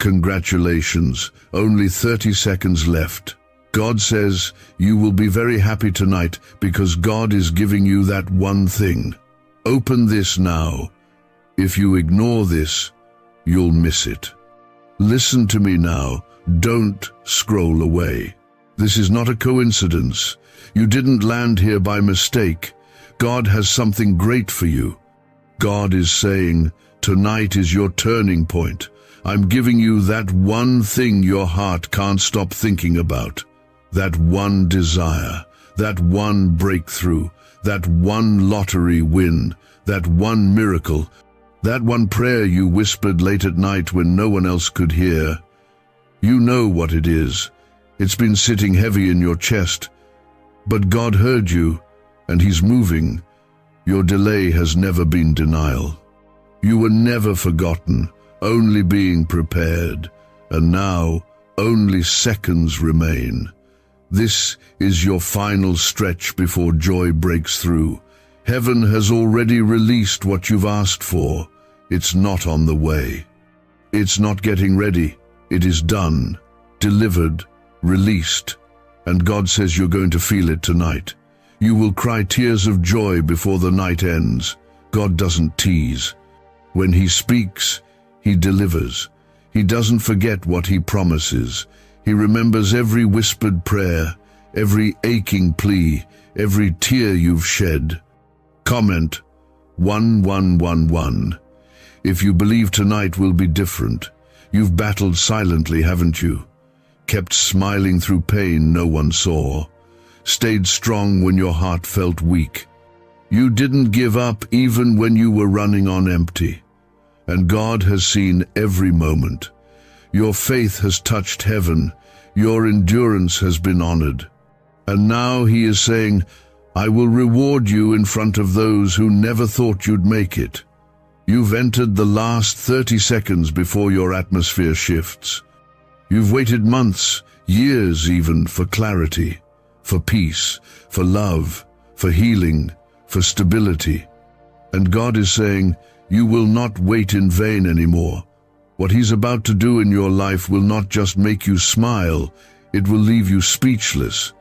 Congratulations, only 30 seconds left. God says you will be very happy tonight because God is giving you that one thing. Open this now. If you ignore this, you'll miss it. Listen to me now. Don't scroll away. This is not a coincidence. You didn't land here by mistake. God has something great for you. God is saying, tonight is your turning point. I'm giving you that one thing your heart can't stop thinking about. That one desire, that one breakthrough, that one lottery win, that one miracle, that one prayer you whispered late at night when no one else could hear. You know what it is. It's been sitting heavy in your chest. But God heard you, and He's moving. Your delay has never been denial. You were never forgotten, only being prepared. And now, only seconds remain. This is your final stretch before joy breaks through. Heaven has already released what you've asked for. It's not on the way. It's not getting ready. It is done, delivered, released. And God says you're going to feel it tonight. You will cry tears of joy before the night ends. God doesn't tease. When He speaks, He delivers. He doesn't forget what He promises. He remembers every whispered prayer, every aching plea, every tear you've shed. Comment 1111. If you believe tonight will be different. You've battled silently, haven't you? Kept smiling through pain no one saw. Stayed strong when your heart felt weak. You didn't give up even when you were running on empty. And God has seen every moment. Your faith has touched heaven. Your endurance has been honored. And now He is saying, I will reward you in front of those who never thought you'd make it. You've entered the last 30 seconds before your atmosphere shifts. You've waited months, years even, for clarity, for peace, for love, for healing, for stability. And God is saying, you will not wait in vain anymore. What He's about to do in your life will not just make you smile, it will leave you speechless.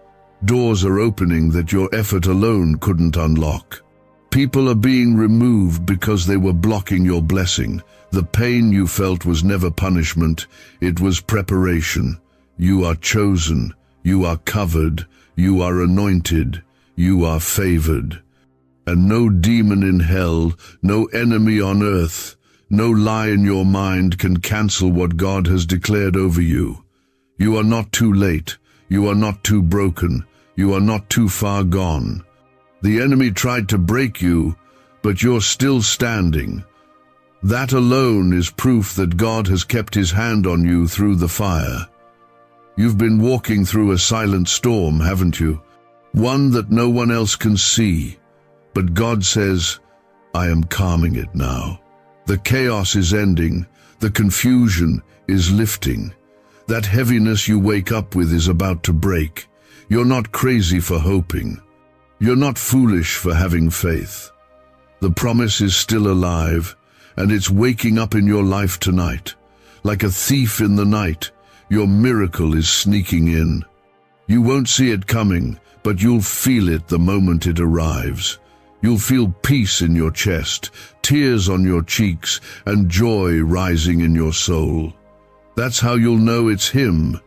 Doors are opening that your effort alone couldn't unlock. People are being removed because they were blocking your blessing. The pain you felt was never punishment, it was preparation. You are chosen, you are covered, you are anointed, you are favored. And no demon in hell, no enemy on earth, no lie in your mind can cancel what God has declared over you. You are not too late, you are not too broken, you are not too far gone. The enemy tried to break you, but you're still standing. That alone is proof that God has kept His hand on you through the fire. You've been walking through a silent storm, haven't you? One that no one else can see. But God says, I am calming it now. The chaos is ending, the confusion is lifting. That heaviness you wake up with is about to break. You're not crazy for hoping. You're not foolish for having faith. The promise is still alive, and it's waking up in your life tonight. Like a thief in the night, your miracle is sneaking in. You won't see it coming, but you'll feel it the moment it arrives. You'll feel peace in your chest, tears on your cheeks, and joy rising in your soul. That's how you'll know it's Him.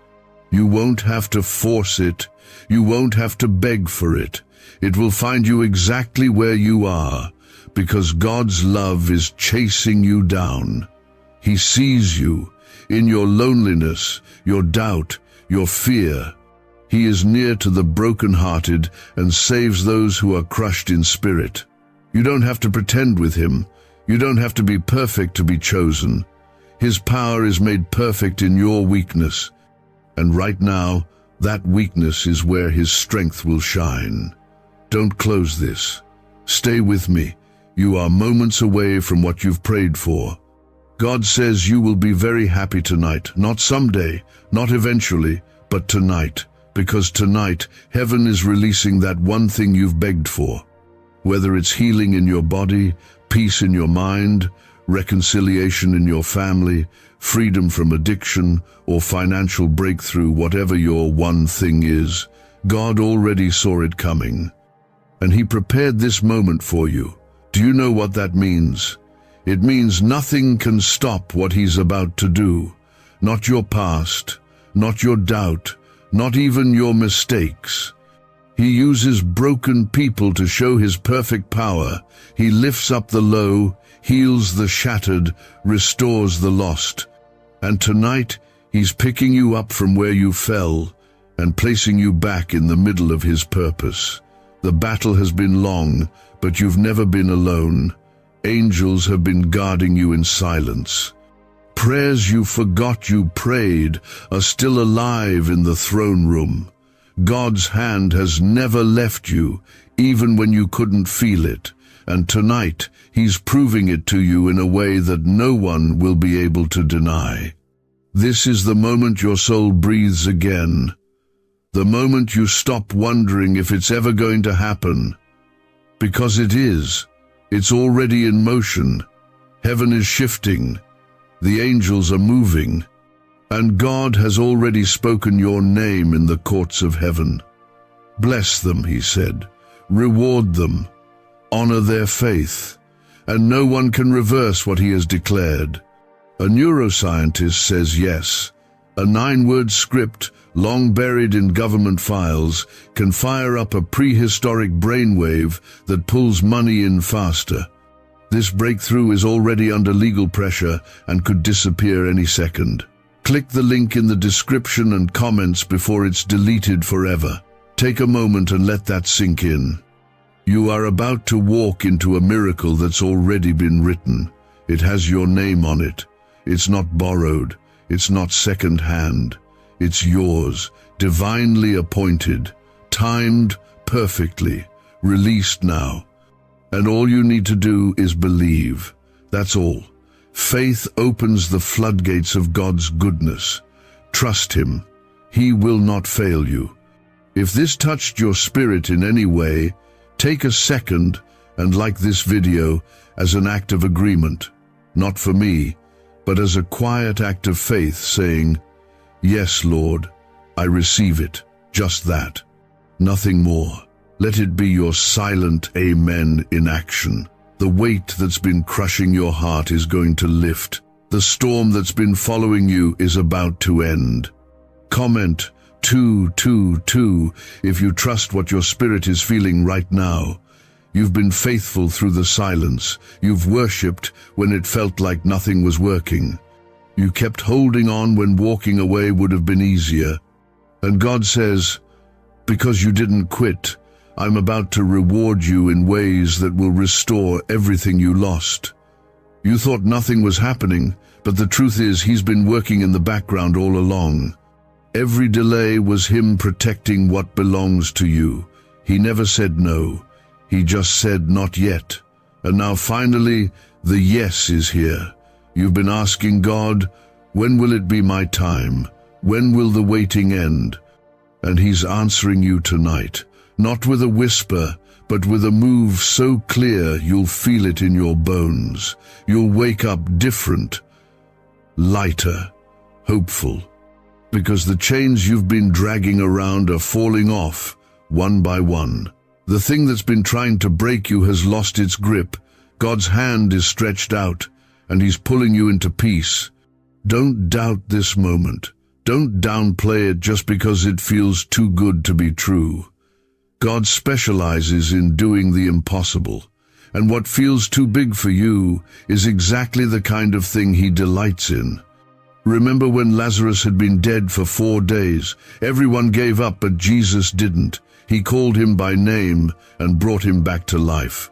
You won't have to force it. You won't have to beg for it. It will find you exactly where you are, because God's love is chasing you down. He sees you in your loneliness, your doubt, your fear. He is near to the brokenhearted and saves those who are crushed in spirit. You don't have to pretend with Him. You don't have to be perfect to be chosen. His power is made perfect in your weakness. And right now, that weakness is where His strength will shine. Don't close this. Stay with me. You are moments away from what you've prayed for. God says you will be very happy tonight, not someday, not eventually, but tonight. Because tonight, heaven is releasing that one thing you've begged for. Whether it's healing in your body, peace in your mind, reconciliation in your family, freedom from addiction, or financial breakthrough, whatever your one thing is, God already saw it coming. And He prepared this moment for you. Do you know what that means? It means nothing can stop what He's about to do. Not your past, not your doubt, not even your mistakes. He uses broken people to show His perfect power. He lifts up the low, heals the shattered, restores the lost. And tonight, He's picking you up from where you fell and placing you back in the middle of His purpose. The battle has been long, but you've never been alone. Angels have been guarding you in silence. Prayers you forgot you prayed are still alive in the throne room. God's hand has never left you, even when you couldn't feel it. And tonight, He's proving it to you in a way that no one will be able to deny. This is the moment your soul breathes again. The moment you stop wondering if it's ever going to happen. Because it is. It's already in motion. Heaven is shifting. The angels are moving. And God has already spoken your name in the courts of heaven. Bless them, He said. Reward them. Honor their faith. And no one can reverse what He has declared. A neuroscientist says yes. A 9-word script, long buried in government files, can fire up a prehistoric brainwave that pulls money in faster. This breakthrough is already under legal pressure and could disappear any second. Click the link in the description and comments before it's deleted forever. Take a moment and let that sink in. You are about to walk into a miracle that's already been written. It has your name on it. It's not borrowed. It's not second-hand. It's yours, divinely appointed, timed perfectly, released now. And all you need to do is believe. That's all. Faith opens the floodgates of God's goodness. Trust Him. He will not fail you. If this touched your spirit in any way, take a second and like this video as an act of agreement, not for me, but as a quiet act of faith saying, "Yes, Lord, I receive it, just that, nothing more." Let it be your silent amen in action. The weight that's been crushing your heart is going to lift. The storm that's been following you is about to end. Comment 222 if you trust what your spirit is feeling right now. You've been faithful through the silence. You've worshipped when it felt like nothing was working. You kept holding on when walking away would have been easier. And God says, because you didn't quit, I'm about to reward you in ways that will restore everything you lost. You thought nothing was happening, but the truth is He's been working in the background all along. Every delay was Him protecting what belongs to you. He never said no. He just said not yet. And now finally, the yes is here. You've been asking God, when will it be my time? When will the waiting end? And He's answering you tonight. Not with a whisper, but with a move so clear you'll feel it in your bones. You'll wake up different, lighter, hopeful. Because the chains you've been dragging around are falling off, one by one. The thing that's been trying to break you has lost its grip. God's hand is stretched out, and He's pulling you into peace. Don't doubt this moment. Don't downplay it just because it feels too good to be true. God specializes in doing the impossible, and what feels too big for you is exactly the kind of thing He delights in. Remember when Lazarus had been dead for 4 days? Everyone gave up, but Jesus didn't. He called him by name and brought him back to life.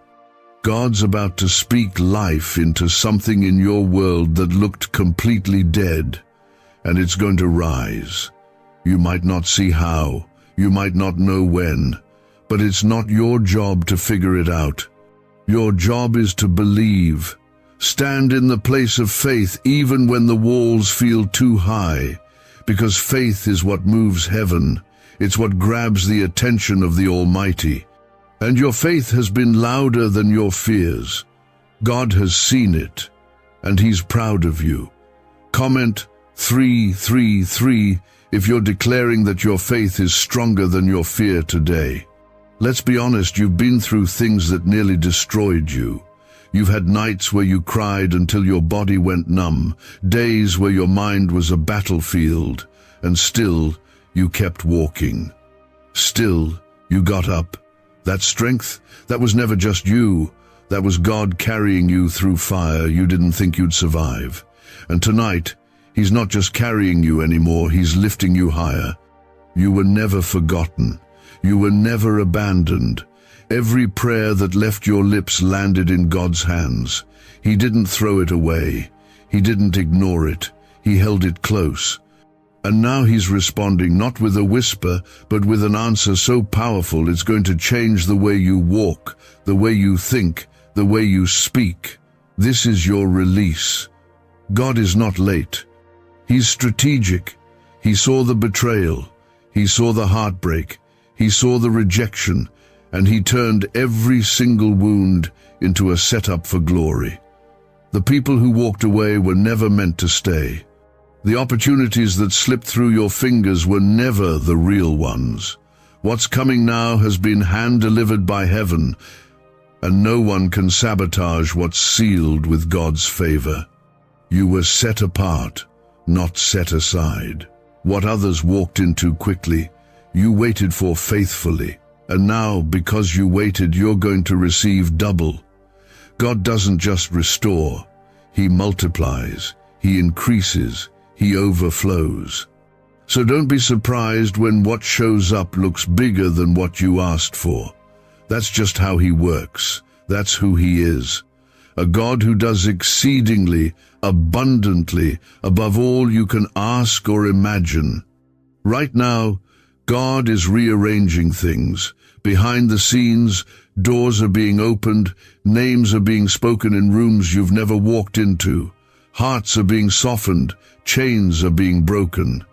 God's about to speak life into something in your world that looked completely dead, and it's going to rise. You might not see how, you might not know when, but it's not your job to figure it out. Your job is to believe. Stand in the place of faith even when the walls feel too high, because faith is what moves heaven. It's what grabs the attention of the Almighty. And your faith has been louder than your fears. God has seen it, and He's proud of you. Comment 333 if you're declaring that your faith is stronger than your fear today. Let's be honest, you've been through things that nearly destroyed you. You've had nights where you cried until your body went numb, days where your mind was a battlefield, and still you kept walking. Still, you got up. That strength, that was never just you. That was God carrying you through fire you didn't think you'd survive. And tonight, He's not just carrying you anymore, He's lifting you higher. You were never forgotten. You were never abandoned. Every prayer that left your lips landed in God's hands. He didn't throw it away. He didn't ignore it. He held it close. And now He's responding not with a whisper, but with an answer so powerful it's going to change the way you walk, the way you think, the way you speak. This is your release. God is not late. He's strategic. He saw the betrayal. He saw the heartbreak. He saw the rejection, and He turned every single wound into a setup for glory. The people who walked away were never meant to stay. The opportunities that slipped through your fingers were never the real ones. What's coming now has been hand-delivered by heaven, and no one can sabotage what's sealed with God's favor. You were set apart, not set aside. What others walked into quickly, you waited for faithfully. And now, because you waited, you're going to receive double. God doesn't just restore. He multiplies. He increases. He overflows. So don't be surprised when what shows up looks bigger than what you asked for. That's just how He works. That's who He is. A God who does exceedingly, abundantly, above all you can ask or imagine. Right now, God is rearranging things. Behind the scenes, doors are being opened, names are being spoken in rooms you've never walked into. Hearts are being softened, chains are being broken.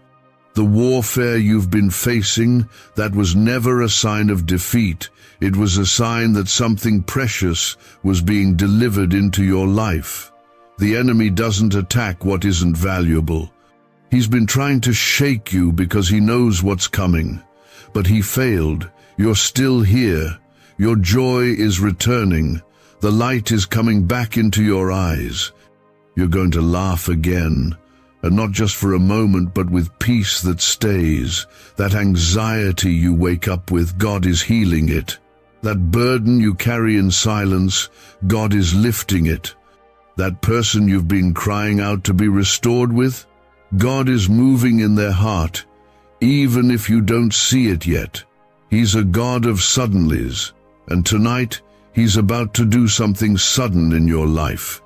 The warfare you've been facing, that was never a sign of defeat. It was a sign that something precious was being delivered into your life. The enemy doesn't attack what isn't valuable. He's been trying to shake you because he knows what's coming. But he failed. You're still here. Your joy is returning. The light is coming back into your eyes. You're going to laugh again. And not just for a moment, but with peace that stays. That anxiety you wake up with, God is healing it. That burden you carry in silence, God is lifting it. That person you've been crying out to be restored with, God is moving in their heart, even if you don't see it yet. He's a God of suddenlies, and tonight He's about to do something sudden in your life.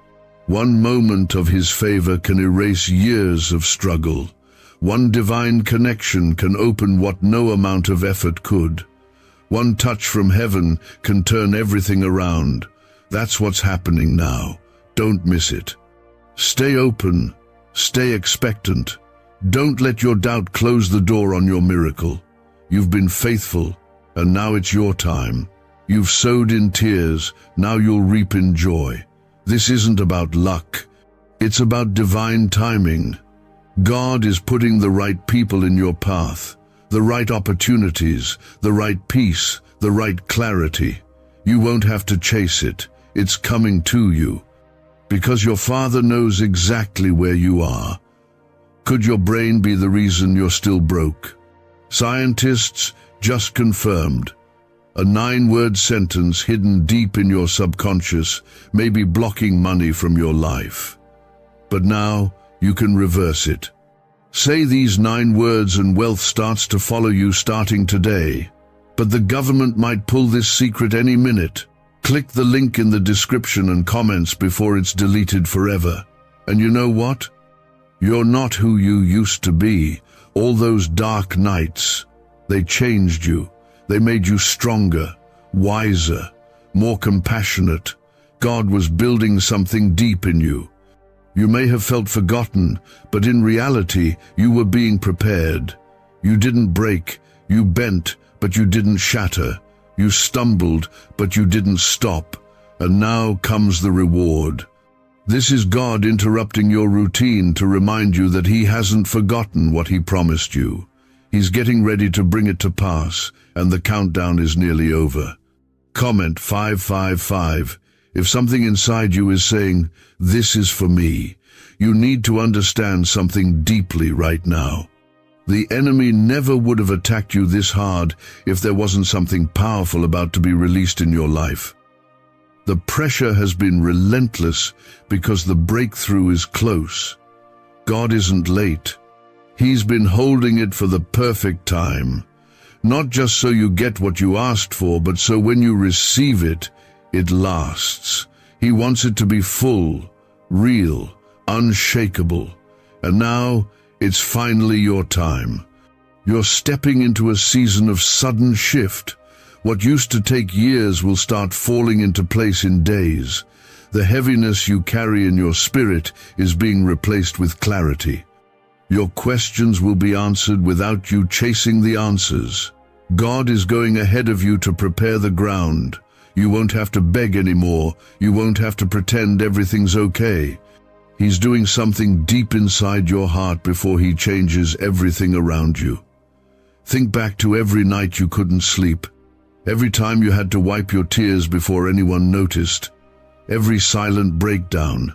One moment of His favor can erase years of struggle. One divine connection can open what no amount of effort could. One touch from heaven can turn everything around. That's what's happening now. Don't miss it. Stay open. Stay expectant. Don't let your doubt close the door on your miracle. You've been faithful, and now it's your time. You've sowed in tears, now you'll reap in joy. This isn't about luck. It's about divine timing. God is putting the right people in your path, the right opportunities, the right peace, the right clarity. You won't have to chase it. It's coming to you. Because your Father knows exactly where you are. Could your brain be the reason you're still broke? Scientists just confirmed. A 9-word sentence hidden deep in your subconscious may be blocking money from your life. But now you can reverse it. Say these 9 words and wealth starts to follow you starting today. But the government might pull this secret any minute. Click the link in the description and comments before it's deleted forever. And you know what? You're not who you used to be. All those dark nights, they changed you. They made you stronger, wiser, more compassionate. God was building something deep in you. You may have felt forgotten, but in reality, you were being prepared. You didn't break, you bent, but you didn't shatter. You stumbled, but you didn't stop. And now comes the reward. This is God interrupting your routine to remind you that He hasn't forgotten what He promised you. He's getting ready to bring it to pass, and the countdown is nearly over. Comment 555. If something inside you is saying, "This is for me," you need to understand something deeply right now. The enemy never would have attacked you this hard if there wasn't something powerful about to be released in your life. The pressure has been relentless because the breakthrough is close. God isn't late. He's been holding it for the perfect time. Not just so you get what you asked for, but so when you receive it, it lasts. He wants it to be full, real, unshakable. And now, it's finally your time. You're stepping into a season of sudden shift. What used to take years will start falling into place in days. The heaviness you carry in your spirit is being replaced with clarity. Your questions will be answered without you chasing the answers. God is going ahead of you to prepare the ground. You won't have to beg anymore. You won't have to pretend everything's okay. He's doing something deep inside your heart before He changes everything around you. Think back to every night you couldn't sleep. Every time you had to wipe your tears before anyone noticed. Every silent breakdown.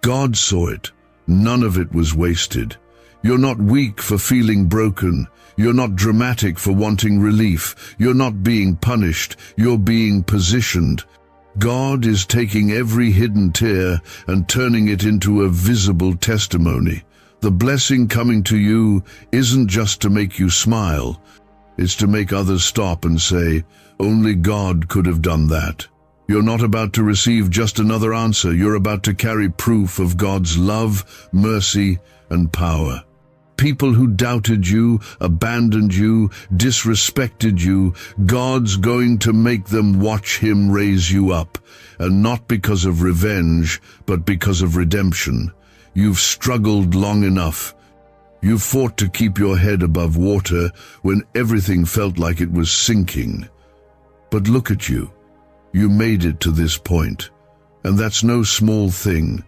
God saw it. None of it was wasted. You're not weak for feeling broken. You're not dramatic for wanting relief. You're not being punished. You're being positioned. God is taking every hidden tear and turning it into a visible testimony. The blessing coming to you isn't just to make you smile. It's to make others stop and say, "Only God could have done that." You're not about to receive just another answer. You're about to carry proof of God's love, mercy, and power. People who doubted you, abandoned you, disrespected you, God's going to make them watch Him raise you up. And not because of revenge, but because of redemption. You've struggled long enough. You fought to keep your head above water when everything felt like it was sinking. But look at you. You made it to this point. And that's no small thing.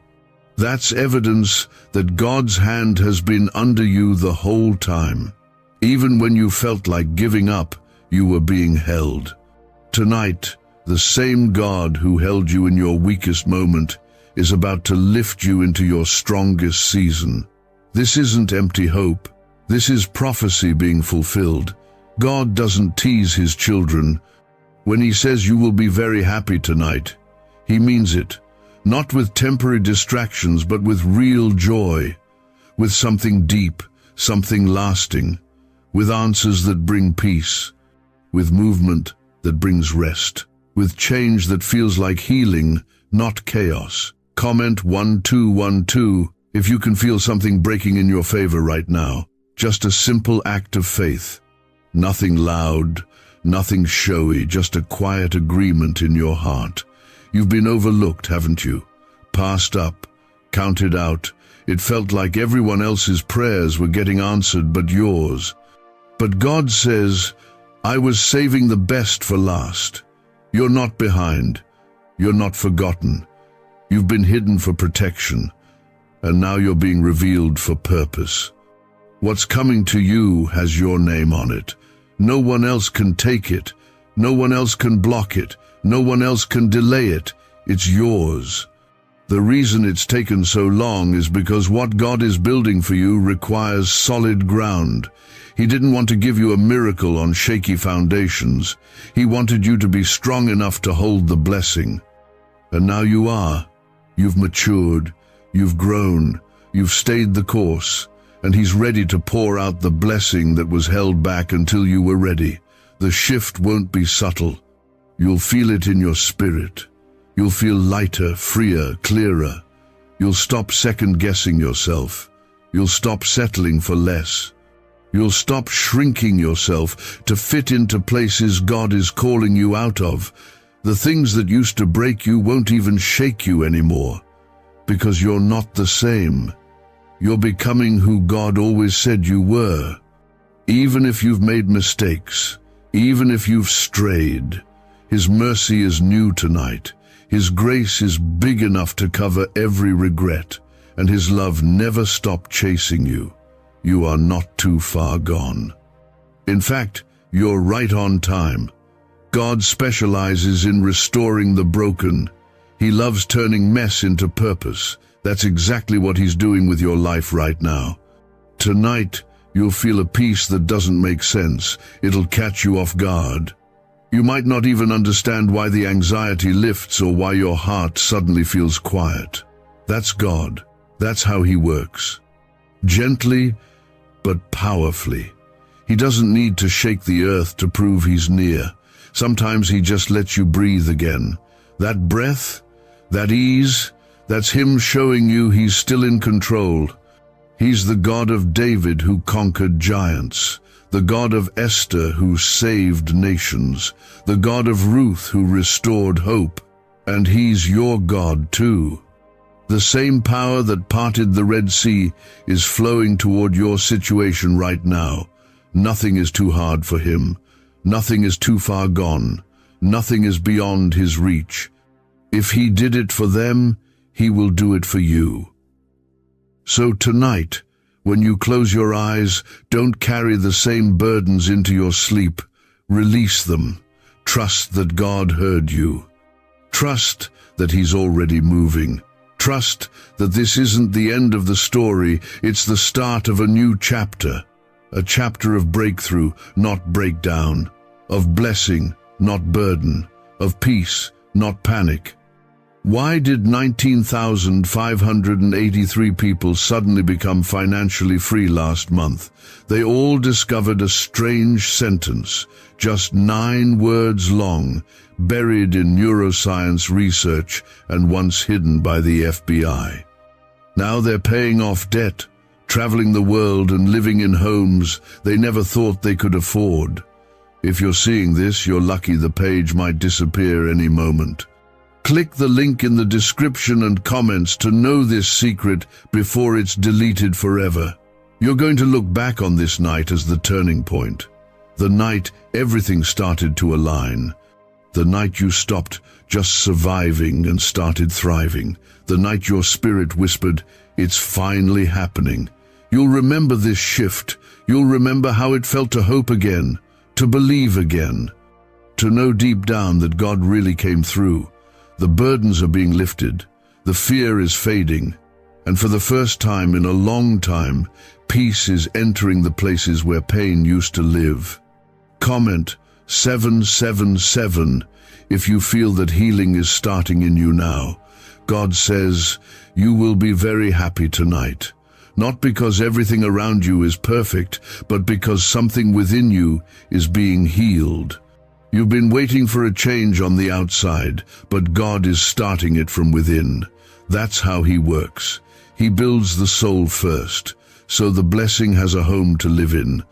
That's evidence that God's hand has been under you the whole time. Even when you felt like giving up, you were being held. Tonight, the same God who held you in your weakest moment is about to lift you into your strongest season. This isn't empty hope. This is prophecy being fulfilled. God doesn't tease His children. When He says you will be very happy tonight, He means it. Not with temporary distractions, but with real joy, with something deep, something lasting, with answers that bring peace, with movement that brings rest, with change that feels like healing, not chaos. Comment 1212 if you can feel something breaking in your favor right now. Just a simple act of faith. Nothing loud, nothing showy, just a quiet agreement in your heart. You've been overlooked, haven't you? Passed up, counted out. It felt like everyone else's prayers were getting answered but yours. But God says, "I was saving the best for last." You're not behind. You're not forgotten. You've been hidden for protection, and now you're being revealed for purpose. What's coming to you has your name on it. No one else can take it. No one else can block it. No one else can delay it. It's yours. The reason it's taken so long is because what God is building for you requires solid ground. He didn't want to give you a miracle on shaky foundations. He wanted you to be strong enough to hold the blessing. And now you are. You've matured. You've grown. You've stayed the course. And He's ready to pour out the blessing that was held back until you were ready. The shift won't be subtle. You'll feel it in your spirit. You'll feel lighter, freer, clearer. You'll stop second-guessing yourself. You'll stop settling for less. You'll stop shrinking yourself to fit into places God is calling you out of. The things that used to break you won't even shake you anymore, because you're not the same. You're becoming who God always said you were. Even if you've made mistakes, even if you've strayed, His mercy is new tonight. His grace is big enough to cover every regret, and His love never stopped chasing you. You are not too far gone. In fact, you're right on time. God specializes in restoring the broken. He loves turning mess into purpose. That's exactly what He's doing with your life right now. Tonight, you'll feel a peace that doesn't make sense. It'll catch you off guard. You might not even understand why the anxiety lifts or why your heart suddenly feels quiet. That's God. That's how He works. Gently, but powerfully. He doesn't need to shake the earth to prove He's near. Sometimes He just lets you breathe again. That breath, that ease, that's Him showing you He's still in control. He's the God of David who conquered giants, the God of Esther who saved nations, the God of Ruth who restored hope. And He's your God too. The same power that parted the Red Sea is flowing toward your situation right now. Nothing is too hard for Him. Nothing is too far gone. Nothing is beyond His reach. If He did it for them, He will do it for you. So tonight, when you close your eyes, don't carry the same burdens into your sleep. Release them. Trust that God heard you. Trust that He's already moving. Trust that this isn't the end of the story, it's the start of a new chapter. A chapter of breakthrough, not breakdown. Of blessing, not burden. Of peace, not panic. Why did 19,583 people suddenly become financially free last month? They all discovered a strange sentence, just 9 words long, buried in neuroscience research and once hidden by the FBI. Now they're paying off debt, traveling the world and living in homes they never thought they could afford. If you're seeing this, you're lucky. The page might disappear any moment. Click the link in the description and comments to know this secret before it's deleted forever. You're going to look back on this night as the turning point. The night everything started to align. The night you stopped just surviving and started thriving. The night your spirit whispered, "It's finally happening." You'll remember this shift. You'll remember how it felt to hope again, to believe again, to know deep down that God really came through. The burdens are being lifted, the fear is fading, and for the first time in a long time, peace is entering the places where pain used to live. Comment 777 if you feel that healing is starting in you now. God says, you will be very happy tonight. Not because everything around you is perfect, but because something within you is being healed. You've been waiting for a change on the outside, but God is starting it from within. That's how He works. He builds the soul first, so the blessing has a home to live in.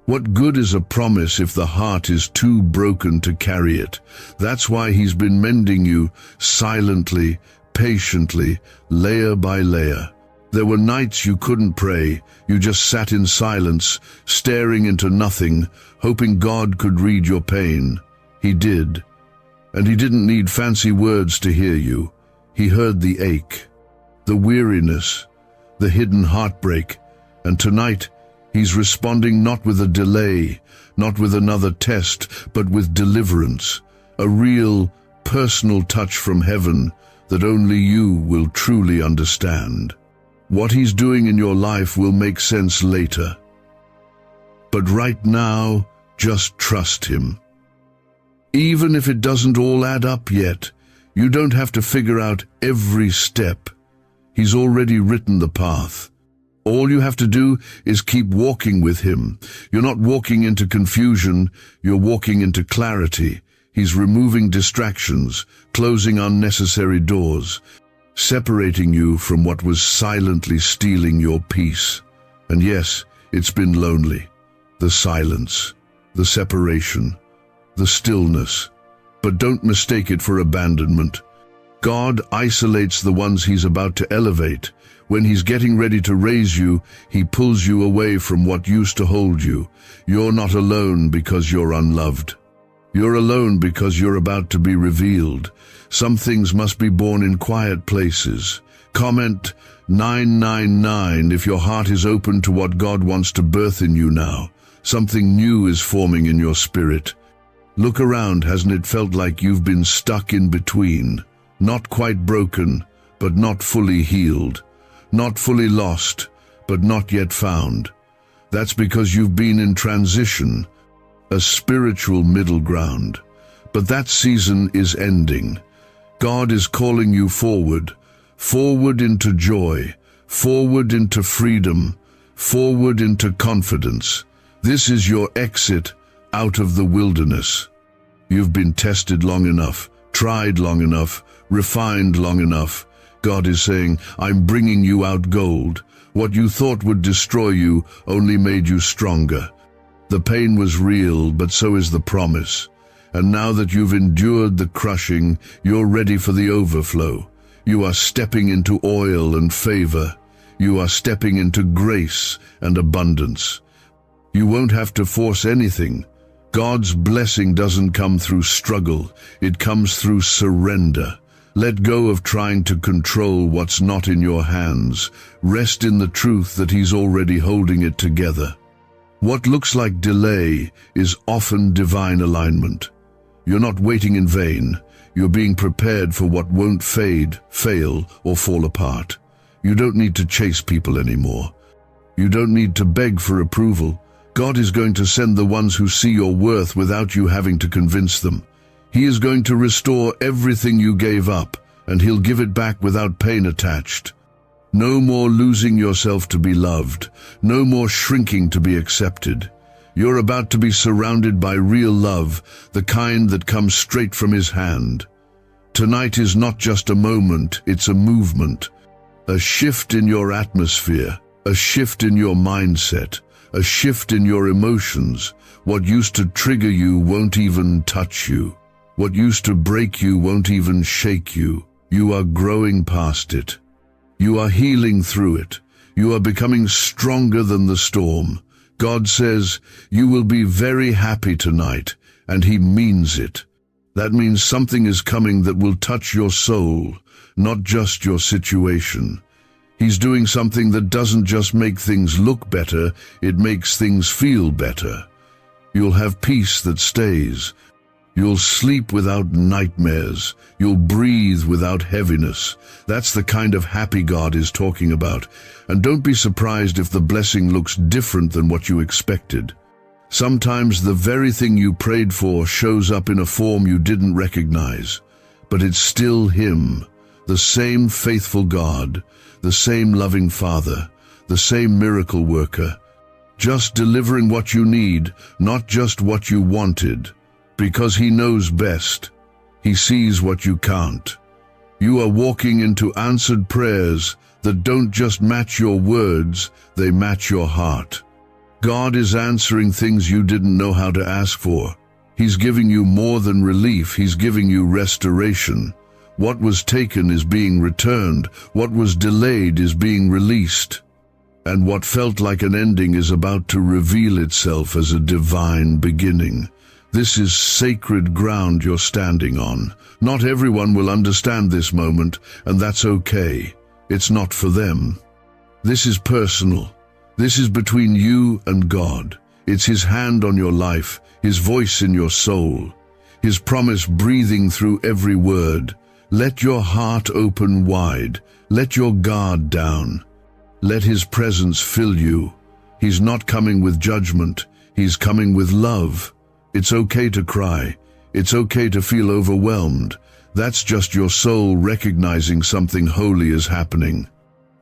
What good is a promise if the heart is too broken to carry it? That's why He's been mending you silently, patiently, layer by layer. There were nights you couldn't pray. You just sat in silence, staring into nothing, hoping God could read your pain. He did. And He didn't need fancy words to hear you. He heard the ache, the weariness, the hidden heartbreak. And tonight, He's responding not with a delay, not with another test, but with deliverance. A real, personal touch from heaven that only you will truly understand. What He's doing in your life will make sense later. But right now, just trust Him. Even if it doesn't all add up yet, you don't have to figure out every step. He's already written the path. All you have to do is keep walking with Him. You're not walking into confusion, you're walking into clarity. He's removing distractions, closing unnecessary doors, separating you from what was silently stealing your peace. And yes, it's been lonely. The silence, the separation, the stillness. But don't mistake it for abandonment. God isolates the ones He's about to elevate. When He's getting ready to raise you, He pulls you away from what used to hold you. You're not alone because you're unloved. You're alone because you're about to be revealed. Some things must be born in quiet places. Comment 999 if your heart is open to what God wants to birth in you now. Something new is forming in your spirit. Look around, hasn't it felt like you've been stuck in between? Not quite broken, but not fully healed. Not fully lost, but not yet found. That's because you've been in transition, a spiritual middle ground. But that season is ending. God is calling you forward, forward into joy, forward into freedom, forward into confidence. This is your exit out of the wilderness. You've been tested long enough, tried long enough, refined long enough. God is saying, I'm bringing you out gold. What you thought would destroy you only made you stronger. The pain was real, but so is the promise. And now that you've endured the crushing, you're ready for the overflow. You are stepping into oil and favor. You are stepping into grace and abundance. You won't have to force anything. God's blessing doesn't come through struggle. It comes through surrender. Let go of trying to control what's not in your hands. Rest in the truth that He's already holding it together. What looks like delay is often divine alignment. You're not waiting in vain. You're being prepared for what won't fade, fail, or fall apart. You don't need to chase people anymore. You don't need to beg for approval. God is going to send the ones who see your worth without you having to convince them. He is going to restore everything you gave up, and He'll give it back without pain attached. No more losing yourself to be loved. No more shrinking to be accepted. You're about to be surrounded by real love, the kind that comes straight from His hand. Tonight is not just a moment, it's a movement. A shift in your atmosphere, a shift in your mindset, a shift in your emotions. What used to trigger you won't even touch you. What used to break you won't even shake you. You are growing past it. You are healing through it. You are becoming stronger than the storm. God says, you will be very happy tonight, and He means it. That means something is coming that will touch your soul, not just your situation. He's doing something that doesn't just make things look better, it makes things feel better. You'll have peace that stays. You'll sleep without nightmares. You'll breathe without heaviness. That's the kind of happy God is talking about. And don't be surprised if the blessing looks different than what you expected. Sometimes the very thing you prayed for shows up in a form you didn't recognize. But it's still Him, the same faithful God, the same loving Father, the same miracle worker. Just delivering what you need, not just what you wanted. Because He knows best. He sees what you can't. You are walking into answered prayers that don't just match your words, they match your heart. God is answering things you didn't know how to ask for. He's giving you more than relief, He's giving you restoration. What was taken is being returned. What was delayed is being released. And what felt like an ending is about to reveal itself as a divine beginning. This is sacred ground you're standing on. Not everyone will understand this moment, and that's okay. It's not for them. This is personal. This is between you and God. It's His hand on your life, His voice in your soul, His promise breathing through every word. Let your heart open wide. Let your guard down. Let His presence fill you. He's not coming with judgment. He's coming with love. It's okay to cry. It's okay to feel overwhelmed. That's just your soul recognizing something holy is happening.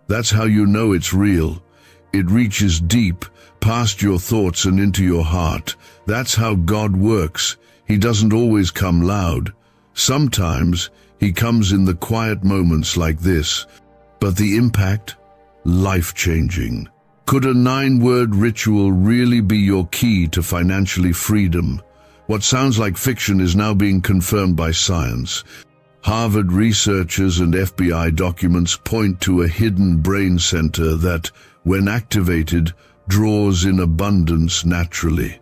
That's how you know it's real. It reaches deep, past your thoughts and into your heart. That's how God works. He doesn't always come loud. Sometimes He comes in the quiet moments like this. But the impact? Life-changing. Could a 9-word ritual really be your key to financially freedom? What sounds like fiction is now being confirmed by science. Harvard researchers and FBI documents point to a hidden brain center that, when activated, draws in abundance naturally.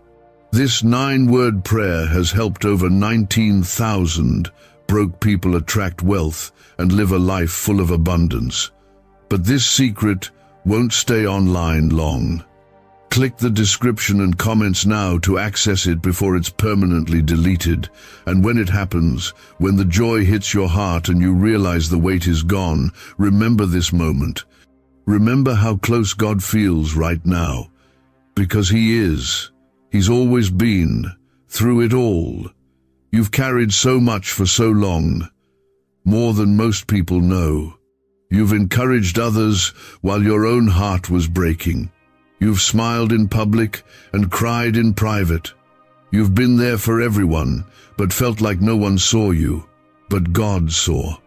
This 9-word prayer has helped over 19,000 broke people attract wealth and live a life full of abundance. But this secret won't stay online long. Click the description and comments now to access it before it's permanently deleted. And when it happens, when the joy hits your heart and you realize the weight is gone, remember this moment. Remember how close God feels right now. Because He is. He's always been. Through it all. You've carried so much for so long. More than most people know. You've encouraged others while your own heart was breaking. You've smiled in public and cried in private. You've been there for everyone, but felt like no one saw you. But God saw.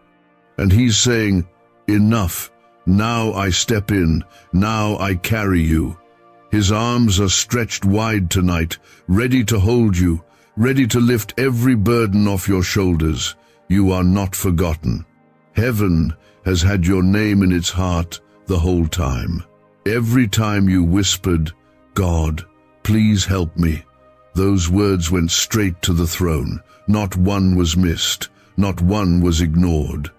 And He's saying, enough. Now I step in. Now I carry you. His arms are stretched wide tonight, ready to hold you, ready to lift every burden off your shoulders. You are not forgotten. Heaven has had your name in its heart the whole time. Every time you whispered, God, please help me, those words went straight to the throne. Not one was missed, not one was ignored.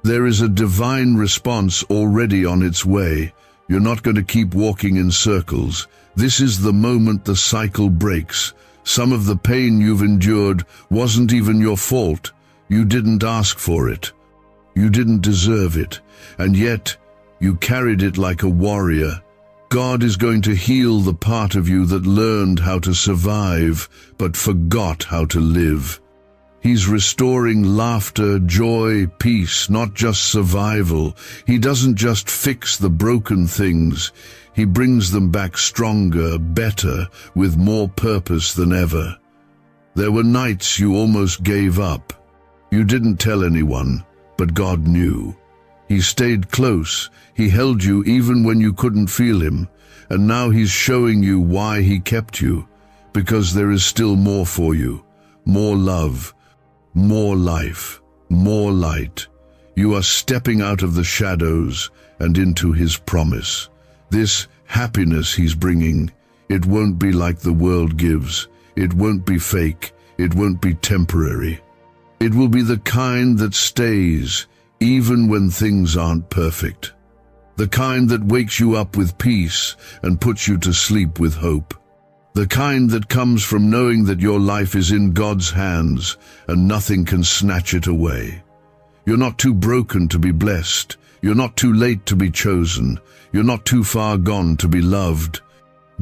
There is a divine response already on its way. You're not going to keep walking in circles. This is the moment the cycle breaks. Some of the pain you've endured wasn't even your fault. You didn't ask for it. You didn't deserve it. And yet, you carried it like a warrior. God is going to heal the part of you that learned how to survive, but forgot how to live. He's restoring laughter, joy, peace, not just survival. He doesn't just fix the broken things. He brings them back stronger, better, with more purpose than ever. There were nights you almost gave up. You didn't tell anyone, but God knew. He stayed close. He held you even when you couldn't feel Him. And now He's showing you why He kept you. Because there is still more for you. More love. More life, more light. You are stepping out of the shadows and into His promise. This happiness He's bringing, it won't be like the world gives. It won't be fake. It won't be temporary. It will be the kind that stays, even when things aren't perfect. The kind that wakes you up with peace and puts you to sleep with hope. The kind that comes from knowing that your life is in God's hands and nothing can snatch it away. You're not too broken to be blessed. You're not too late to be chosen. You're not too far gone to be loved.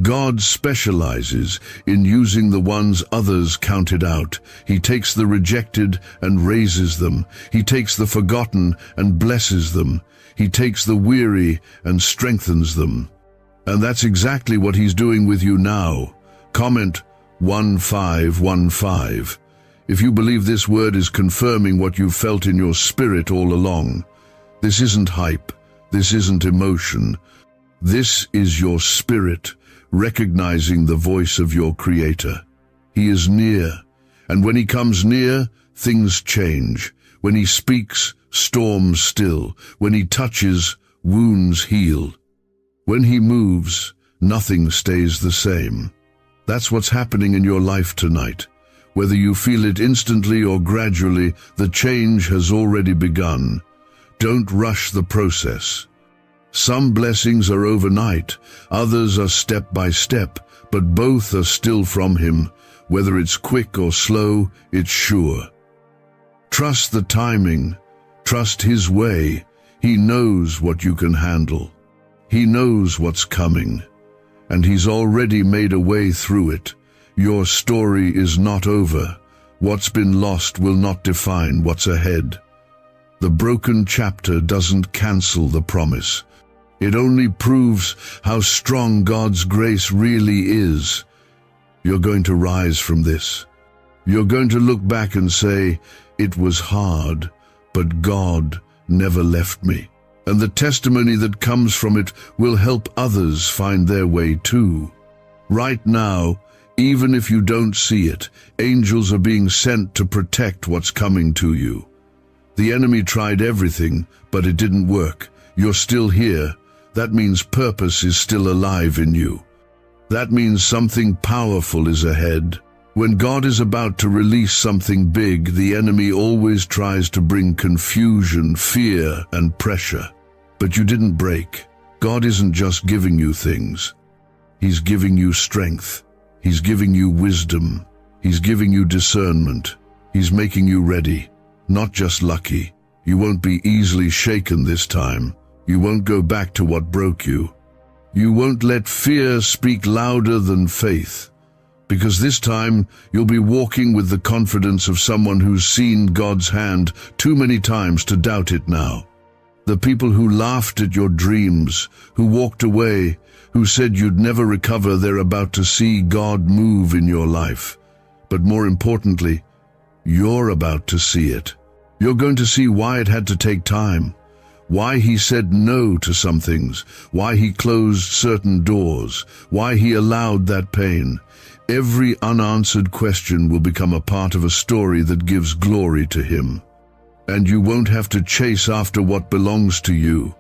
God specializes in using the ones others counted out. He takes the rejected and raises them. He takes the forgotten and blesses them. He takes the weary and strengthens them. And that's exactly what He's doing with you now. Comment 1515 if you believe this word is confirming what you've felt in your spirit all along. This isn't hype. This isn't emotion. This is your spirit recognizing the voice of your Creator. He is near, and when He comes near, things change. When He speaks, storms still. When He touches, wounds heal. When He moves, nothing stays the same. That's what's happening in your life tonight. Whether you feel it instantly or gradually, the change has already begun. Don't rush the process. Some blessings are overnight, others are step by step, but both are still from Him. Whether it's quick or slow, it's sure. Trust the timing. Trust His way. He knows what you can handle. He knows what's coming. And He's already made a way through it. Your story is not over. What's been lost will not define what's ahead. The broken chapter doesn't cancel the promise. It only proves how strong God's grace really is. You're going to rise from this. You're going to look back and say, it was hard, but God never left me. And the testimony that comes from it will help others find their way too. Right now, even if you don't see it, angels are being sent to protect what's coming to you. The enemy tried everything, but it didn't work. You're still here. That means purpose is still alive in you. That means something powerful is ahead. When God is about to release something big, the enemy always tries to bring confusion, fear, and pressure. But you didn't break. God isn't just giving you things. He's giving you strength. He's giving you wisdom. He's giving you discernment. He's making you ready, not just lucky. You won't be easily shaken this time. You won't go back to what broke you. You won't let fear speak louder than faith. Because this time, you'll be walking with the confidence of someone who's seen God's hand too many times to doubt it now. The people who laughed at your dreams, who walked away, who said you'd never recover, they're about to see God move in your life. But more importantly, you're about to see it. You're going to see why it had to take time, why he said no to some things, why he closed certain doors, why he allowed that pain. Every unanswered question will become a part of a story that gives glory to him. And you won't have to chase after what belongs to you.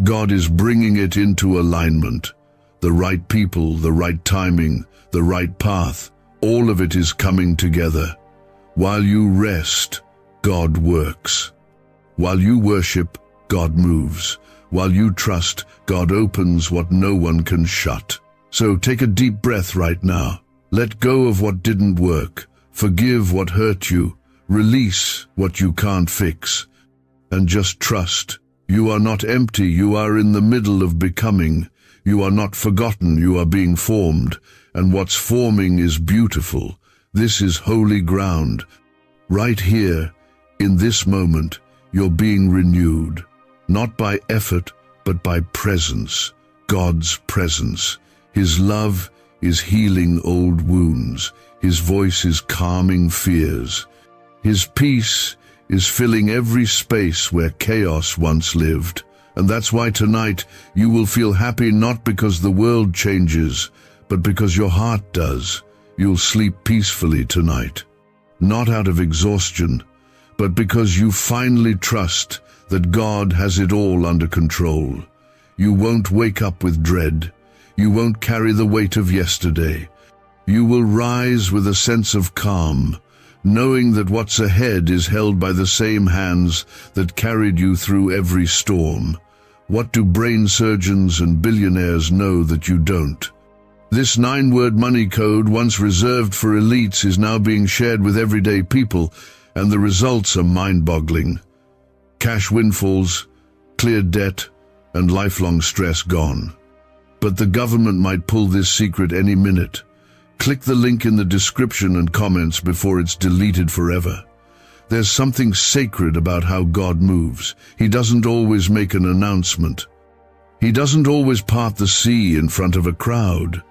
God is bringing it into alignment. The right people, the right timing, the right path, all of it is coming together. While you rest, God works. While you worship, God moves. While you trust, God opens what no one can shut. So take a deep breath right now. Let go of what didn't work. Forgive what hurt you. Release what you can't fix. And just trust. You are not empty. You are in the middle of becoming. You are not forgotten. You are being formed. And what's forming is beautiful. This is holy ground. Right here, in this moment, you're being renewed. Not by effort, but by presence. God's presence. His love is healing old wounds. His voice is calming fears. His peace is filling every space where chaos once lived. And that's why tonight you will feel happy, not because the world changes, but because your heart does. You'll sleep peacefully tonight. Not out of exhaustion, but because you finally trust that God has it all under control. You won't wake up with dread. You won't carry the weight of yesterday. You will rise with a sense of calm, knowing that what's ahead is held by the same hands that carried you through every storm. What do brain surgeons and billionaires know that you don't? This 9-word money code, once reserved for elites, is now being shared with everyday people, and the results are mind-boggling. Cash windfalls, cleared debt, and lifelong stress gone. But the government might pull this secret any minute. Click the link in the description and comments before it's deleted forever. There's something sacred about how God moves. He doesn't always make an announcement. He doesn't always part the sea in front of a crowd.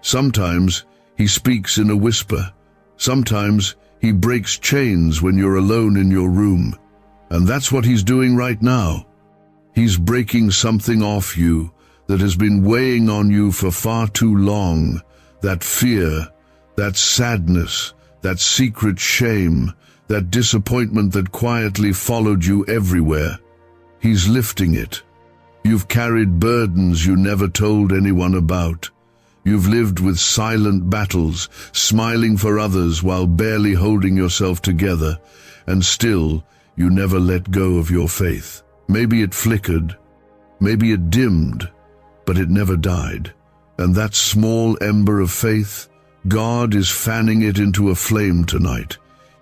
Sometimes he speaks in a whisper. Sometimes he breaks chains when you're alone in your room. And that's what he's doing right now. He's breaking something off you that has been weighing on you for far too long. That fear, that sadness, that secret shame, that disappointment that quietly followed you everywhere. He's lifting it. You've carried burdens you never told anyone about. You've lived with silent battles, smiling for others while barely holding yourself together, and still you never let go of your faith. Maybe it flickered, maybe it dimmed, but it never died. And that small ember of faith, God is fanning it into a flame tonight.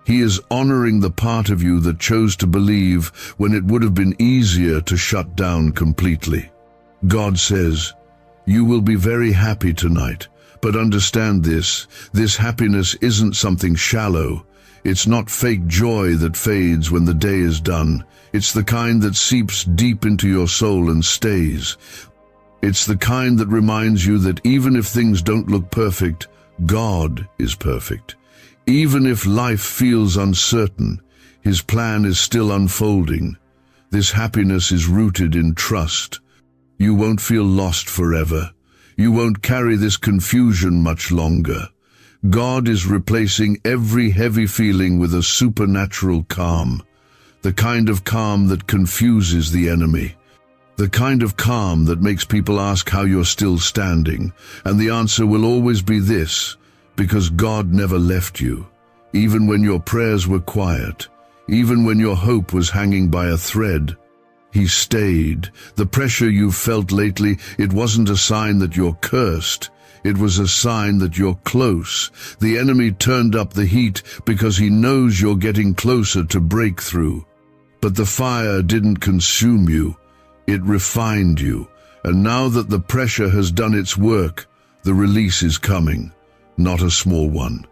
He is honoring the part of you that chose to believe when it would have been easier to shut down completely. God says, you will be very happy tonight, but understand this happiness isn't something shallow. It's not fake joy that fades when the day is done. It's the kind that seeps deep into your soul and stays. It's the kind that reminds you that even if things don't look perfect, God is perfect. Even if life feels uncertain, His plan is still unfolding. This happiness is rooted in trust. You won't feel lost forever. You won't carry this confusion much longer. God is replacing every heavy feeling with a supernatural calm, the kind of calm that confuses the enemy. The kind of calm that makes people ask how you're still standing, and the answer will always be this: because God never left you. Even when your prayers were quiet, even when your hope was hanging by a thread, He stayed. The pressure you've felt lately, it wasn't a sign that you're cursed. It was a sign that you're close. The enemy turned up the heat because he knows you're getting closer to breakthrough. But the fire didn't consume you. It refined you. And now that the pressure has done its work, the release is coming. Not a small one.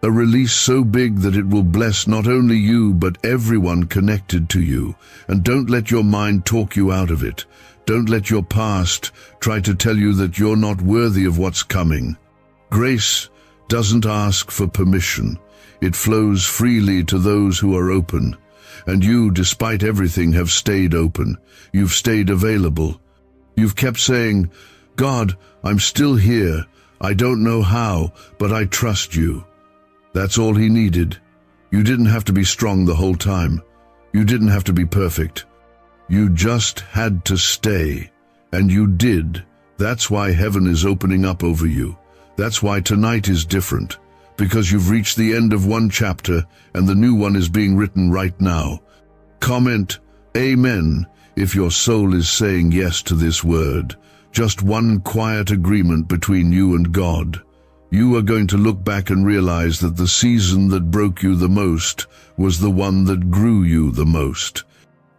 A release so big that it will bless not only you but everyone connected to you. And don't let your mind talk you out of it. Don't let your past try to tell you that you're not worthy of what's coming. Grace doesn't ask for permission. It flows freely to those who are open. And you, despite everything, have stayed open. You've stayed available. You've kept saying, "God, I'm still here. I don't know how, but I trust you." That's all He needed. You didn't have to be strong the whole time. You didn't have to be perfect. You just had to stay. And you did. That's why heaven is opening up over you. That's why tonight is different. Because you've reached the end of one chapter and the new one is being written right now. Comment Amen if your soul is saying yes to this word. Just one quiet agreement between you and God. You are going to look back and realize that the season that broke you the most was the one that grew you the most.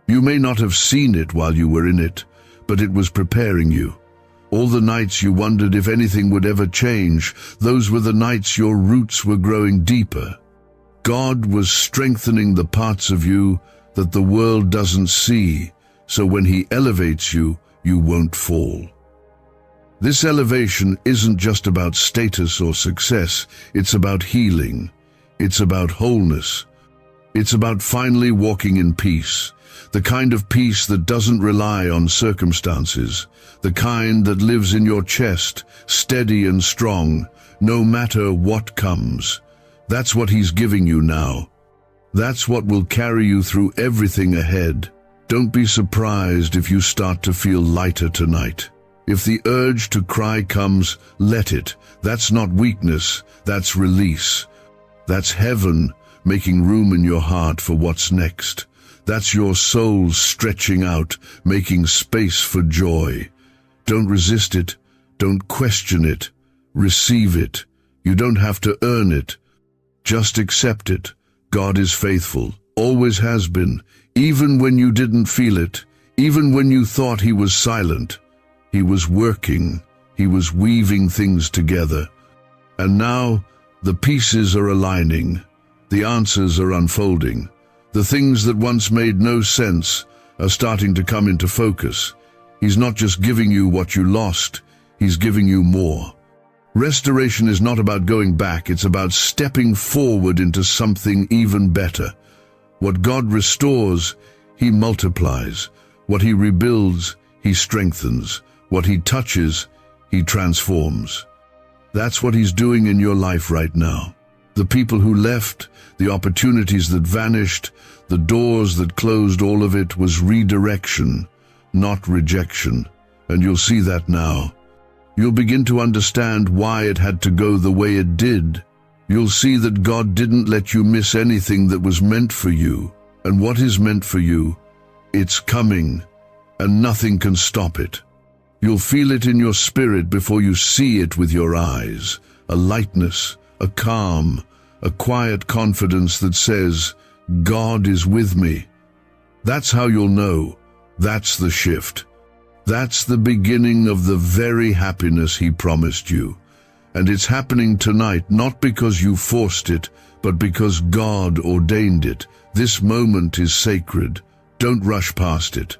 You may not have seen it while you were in it, but it was preparing you. All the nights you wondered if anything would ever change, those were the nights your roots were growing deeper. God was strengthening the parts of you that the world doesn't see, so when He elevates you, you won't fall. This elevation isn't just about status or success, it's about healing. It's about wholeness. It's about finally walking in peace. The kind of peace that doesn't rely on circumstances. The kind that lives in your chest, steady and strong, no matter what comes. That's what He's giving you now. That's what will carry you through everything ahead. Don't be surprised if you start to feel lighter tonight. If the urge to cry comes, let it. That's not weakness, that's release. That's heaven making room in your heart for what's next. That's your soul stretching out, making space for joy. Don't resist it. Don't question it. Receive it. You don't have to earn it. Just accept it. God is faithful, always has been, even when you didn't feel it, even when you thought He was silent. He was working. He was weaving things together. And now the pieces are aligning. The answers are unfolding. The things that once made no sense are starting to come into focus. He's not just giving you what you lost, He's giving you more. Restoration is not about going back, it's about stepping forward into something even better. What God restores, He multiplies. What He rebuilds, He strengthens. What He touches, He transforms. That's what He's doing in your life right now. The people who left, the opportunities that vanished, the doors that closed, all of it was redirection, not rejection. And you'll see that now. You'll begin to understand why it had to go the way it did. You'll see that God didn't let you miss anything that was meant for you. And what is meant for you, it's coming, and nothing can stop it. You'll feel it in your spirit before you see it with your eyes. A lightness, a calm, a quiet confidence that says, God is with me. That's how you'll know. That's the shift. That's the beginning of the very happiness He promised you. And it's happening tonight, not because you forced it, but because God ordained it. This moment is sacred. Don't rush past it.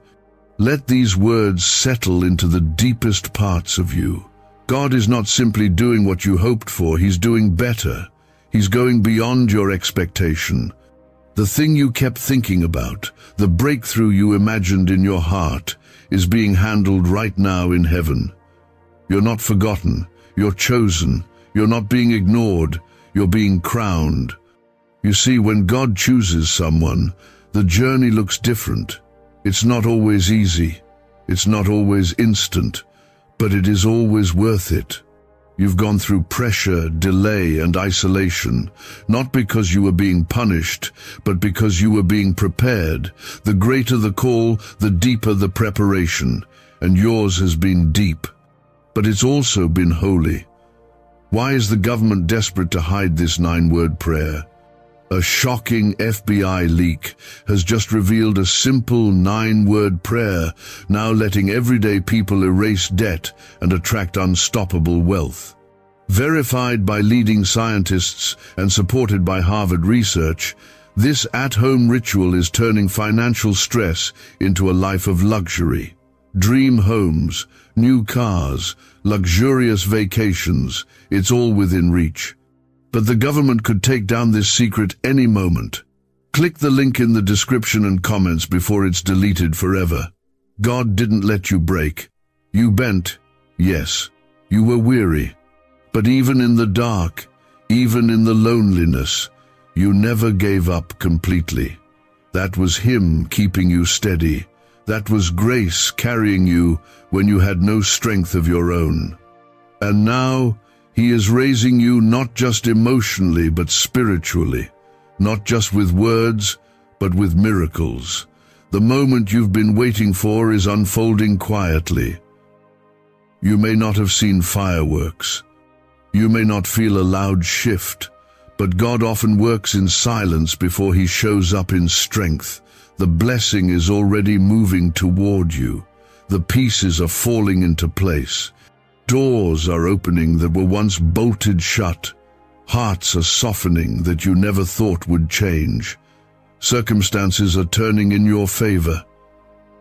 Let these words settle into the deepest parts of you. God is not simply doing what you hoped for, He's doing better. He's going beyond your expectation. The thing you kept thinking about, the breakthrough you imagined in your heart, is being handled right now in heaven. You're not forgotten, you're chosen, you're not being ignored, you're being crowned. You see, when God chooses someone, the journey looks different. It's not always easy. It's not always instant, but it is always worth it. You've gone through pressure, delay, and isolation, not because you were being punished, but because you were being prepared. The greater the call, the deeper the preparation, and yours has been deep. But it's also been holy. Why is the government desperate to hide this 9-word prayer? A shocking FBI leak has just revealed a simple 9-word prayer, now letting everyday people erase debt and attract unstoppable wealth. Verified by leading scientists and supported by Harvard research, this at-home ritual is turning financial stress into a life of luxury. Dream homes, new cars, luxurious vacations, it's all within reach. But the government could take down this secret any moment. Click the link in the description and comments before it's deleted forever. God didn't let you break. You bent, yes. You were weary. But even in the dark, even in the loneliness, you never gave up completely. That was Him keeping you steady. That was grace carrying you when you had no strength of your own. And now, He is raising you not just emotionally but spiritually, not just with words but with miracles. The moment you've been waiting for is unfolding quietly. You may not have seen fireworks. You may not feel a loud shift, but God often works in silence before He shows up in strength. The blessing is already moving toward you. The pieces are falling into place. Doors are opening that were once bolted shut. Hearts are softening that you never thought would change. Circumstances are turning in your favor.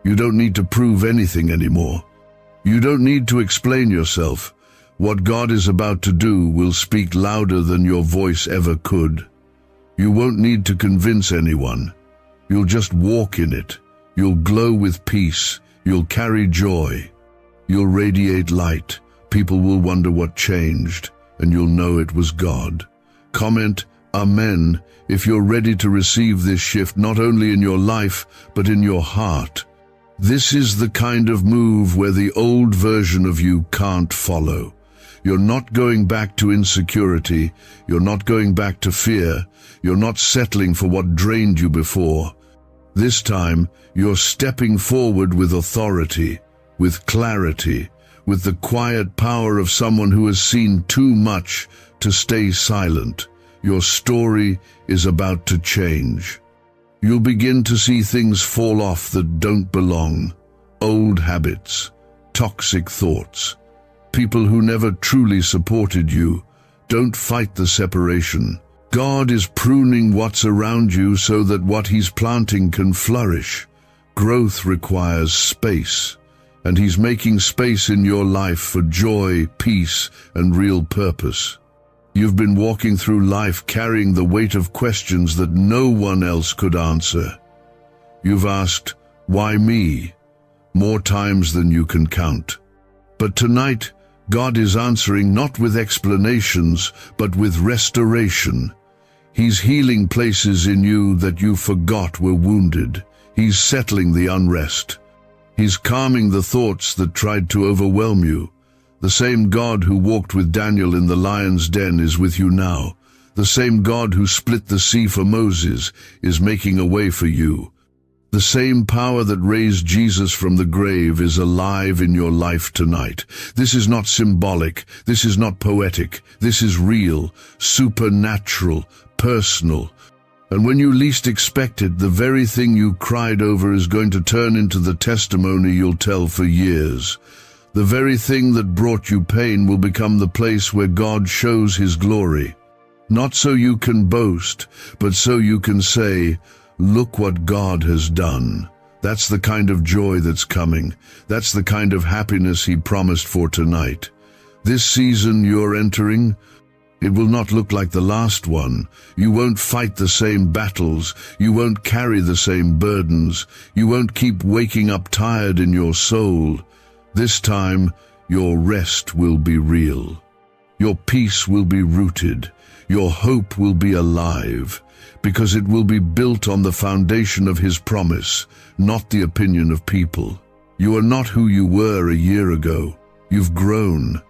You don't need to prove anything anymore. You don't need to explain yourself. What God is about to do will speak louder than your voice ever could. You won't need to convince anyone. You'll just walk in it. You'll glow with peace. You'll carry joy. You'll radiate light. People will wonder what changed, and you'll know it was God. Comment Amen if you're ready to receive this shift not only in your life, but in your heart. This is the kind of move where the old version of you can't follow. You're not going back to insecurity. You're not going back to fear. You're not settling for what drained you before. This time, you're stepping forward with authority, with clarity, with the quiet power of someone who has seen too much to stay silent. Your story is about to change. You'll begin to see things fall off that don't belong. Old habits, toxic thoughts, people who never truly supported you. Don't fight the separation. God is pruning what's around you so that what He's planting can flourish. Growth requires space, and He's making space in your life for joy, peace, and real purpose. You've been walking through life carrying the weight of questions that no one else could answer. You've asked, "Why me?" more times than you can count. But tonight, God is answering not with explanations, but with restoration. He's healing places in you that you forgot were wounded. He's settling the unrest. He's calming the thoughts that tried to overwhelm you. The same God who walked with Daniel in the lion's den is with you now. The same God who split the sea for Moses is making a way for you. The same power that raised Jesus from the grave is alive in your life tonight. This is not symbolic. This is not poetic. This is real, supernatural, personal. And when you least expect it, the very thing you cried over is going to turn into the testimony you'll tell for years. The very thing that brought you pain will become the place where God shows His glory. Not so you can boast, but so you can say, "Look what God has done." That's the kind of joy that's coming. That's the kind of happiness He promised for tonight. This season you're entering, it will not look like the last one. You won't fight the same battles. You won't carry the same burdens. You won't keep waking up tired in your soul. This time, your rest will be real. Your peace will be rooted. Your hope will be alive, because it will be built on the foundation of His promise, not the opinion of people. You are not who you were a year ago. You've grown.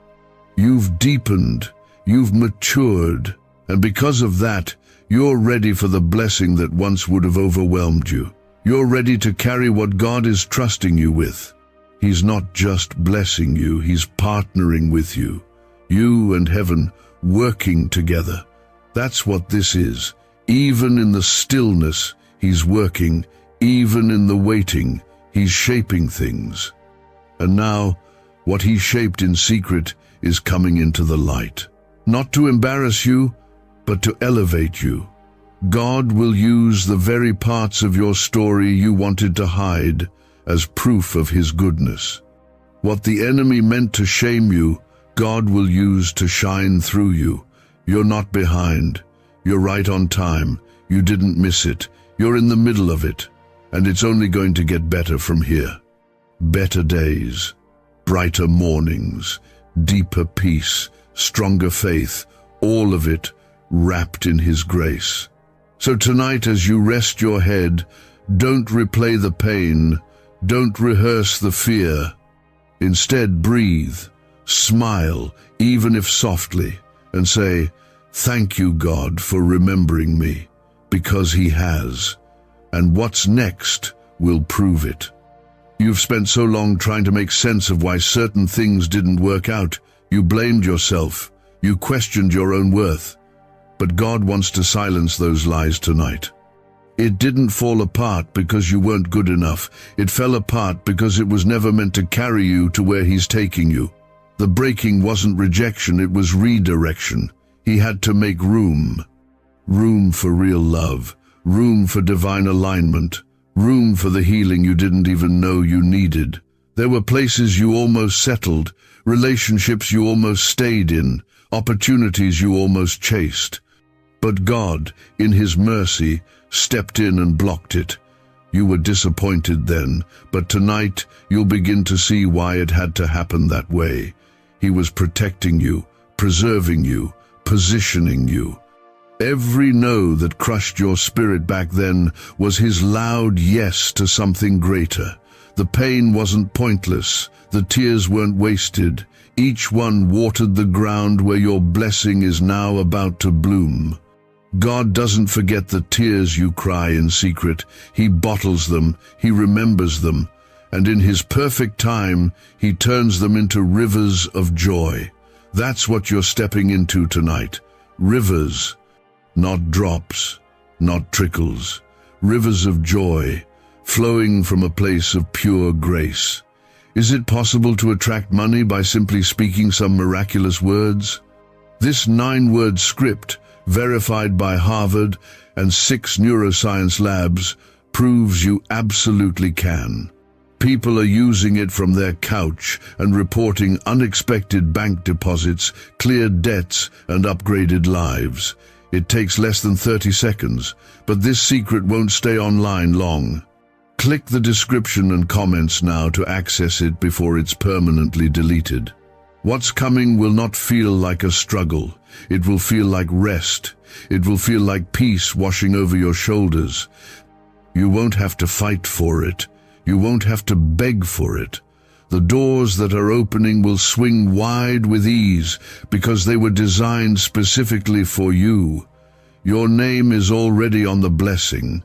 You've deepened. You've matured. And because of that, you're ready for the blessing that once would have overwhelmed you. You're ready to carry what God is trusting you with. He's not just blessing you, He's partnering with you. You and heaven working together. That's what this is. Even in the stillness, He's working. Even in the waiting, He's shaping things. And now, what He shaped in secret is coming into the light. Not to embarrass you, but to elevate you. God will use the very parts of your story you wanted to hide as proof of His goodness. What the enemy meant to shame you, God will use to shine through you. You're not behind. You're right on time. You didn't miss it. You're in the middle of it. And it's only going to get better from here. Better days, brighter mornings, deeper peace, stronger faith, all of it wrapped in His grace. So tonight, as you rest your head, don't replay the pain, don't rehearse the fear. Instead, breathe, smile, even if softly, and say, "Thank you, God, for remembering me," because He has. And what's next will prove it. You've spent so long trying to make sense of why certain things didn't work out. You blamed yourself. You questioned your own worth. But God wants to silence those lies tonight. It didn't fall apart because you weren't good enough. It fell apart because it was never meant to carry you to where He's taking you. The breaking wasn't rejection, it was redirection. He had to make room. Room for real love. Room for divine alignment. Room for the healing you didn't even know you needed. There were places you almost settled, relationships you almost stayed in, opportunities you almost chased. But God, in His mercy, stepped in and blocked it. You were disappointed then, but tonight you'll begin to see why it had to happen that way. He was protecting you, preserving you, positioning you. Every no that crushed your spirit back then was His loud yes to something greater. The pain wasn't pointless. The tears weren't wasted. Each one watered the ground where your blessing is now about to bloom. God doesn't forget the tears you cry in secret. He bottles them, He remembers them, and in His perfect time, He turns them into rivers of joy. That's what you're stepping into tonight. Rivers, not drops, not trickles. Rivers of joy, flowing from a place of pure grace. Is it possible to attract money by simply speaking some miraculous words? This 9-word script, verified by Harvard and 6 neuroscience labs, proves you absolutely can. People are using it from their couch and reporting unexpected bank deposits, cleared debts, and upgraded lives. It takes less than 30 seconds, but this secret won't stay online long. Click the description and comments now to access it before it's permanently deleted. What's coming will not feel like a struggle. It will feel like rest. It will feel like peace washing over your shoulders. You won't have to fight for it. You won't have to beg for it. The doors that are opening will swing wide with ease because they were designed specifically for you. Your name is already on the blessing.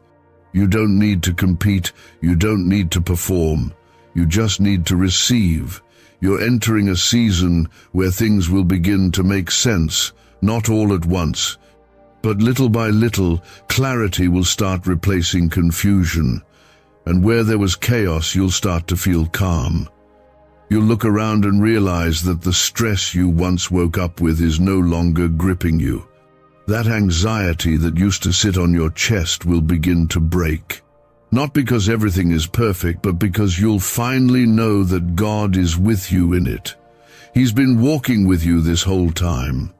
You don't need to compete. You don't need to perform. You just need to receive. You're entering a season where things will begin to make sense, not all at once. But little by little, clarity will start replacing confusion. And where there was chaos, you'll start to feel calm. You'll look around and realize that the stress you once woke up with is no longer gripping you. That anxiety that used to sit on your chest will begin to break. Not because everything is perfect, but because you'll finally know that God is with you in it. He's been walking with you this whole time.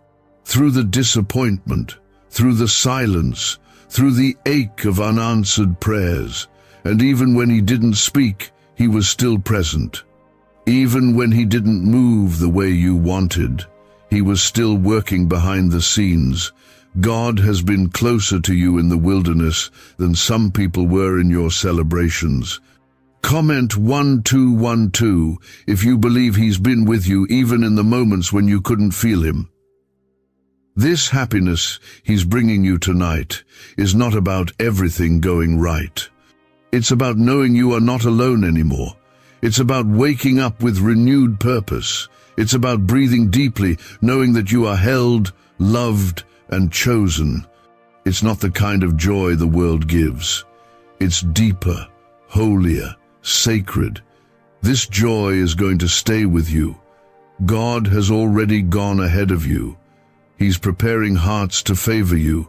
Through the disappointment, through the silence, through the ache of unanswered prayers. And even when He didn't speak, He was still present. Even when He didn't move the way you wanted, He was still working behind the scenes. God has been closer to you in the wilderness than some people were in your celebrations. Comment 1212 if you believe he's been with you even in the moments when you couldn't feel him. This happiness he's bringing you tonight is not about everything going right. It's about knowing you are not alone anymore. It's about waking up with renewed purpose. It's about breathing deeply, knowing that you are held, loved, and chosen. It's not the kind of joy the world gives. It's deeper, holier, sacred. This joy is going to stay with you. God has already gone ahead of you. He's preparing hearts to favor you.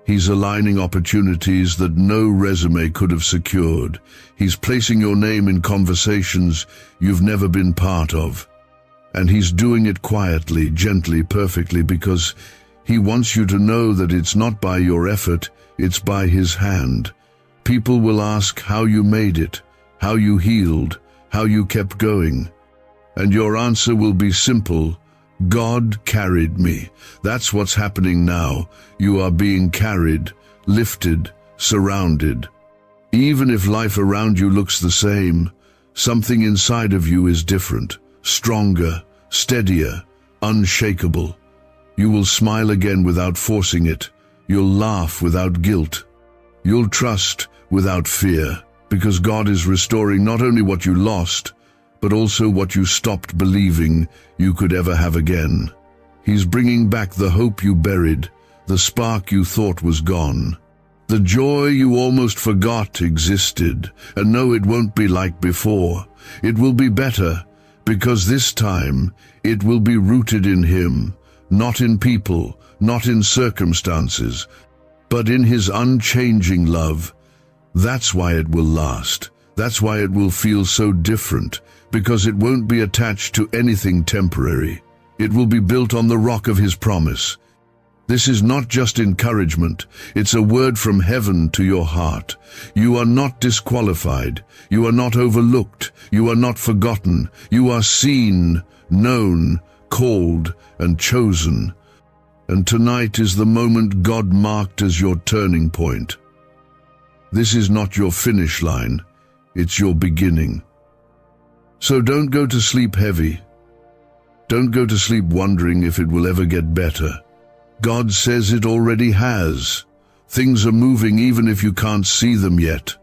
He's aligning opportunities that no resume could have secured. He's placing your name in conversations you've never been part of. And he's doing it quietly, gently, perfectly, because he wants you to know that it's not by your effort, it's by his hand. People will ask how you made it, how you healed, how you kept going. And your answer will be simple: God carried me. That's what's happening now. You are being carried, lifted, surrounded. Even if life around you looks the same, something inside of you is different, stronger, steadier, unshakable. You will smile again without forcing it. You'll laugh without guilt. You'll trust without fear, because God is restoring not only what you lost, but also what you stopped believing you could ever have again. He's bringing back the hope you buried, the spark you thought was gone, the joy you almost forgot existed. And no, it won't be like before. It will be better, because this time it will be rooted in him, not in people, not in circumstances, but in his unchanging love. That's why it will last. That's why it will feel so different, because it won't be attached to anything temporary. It will be built on the rock of his promise. This is not just encouragement, it's a word from heaven to your heart. You are not disqualified. You are not overlooked. You are not forgotten. You are seen, known, called, and chosen. And tonight is the moment God marked as your turning point. This is not your finish line, it's your beginning. So don't go to sleep heavy. Don't go to sleep wondering if it will ever get better. God says it already has. Things are moving even if you can't see them yet.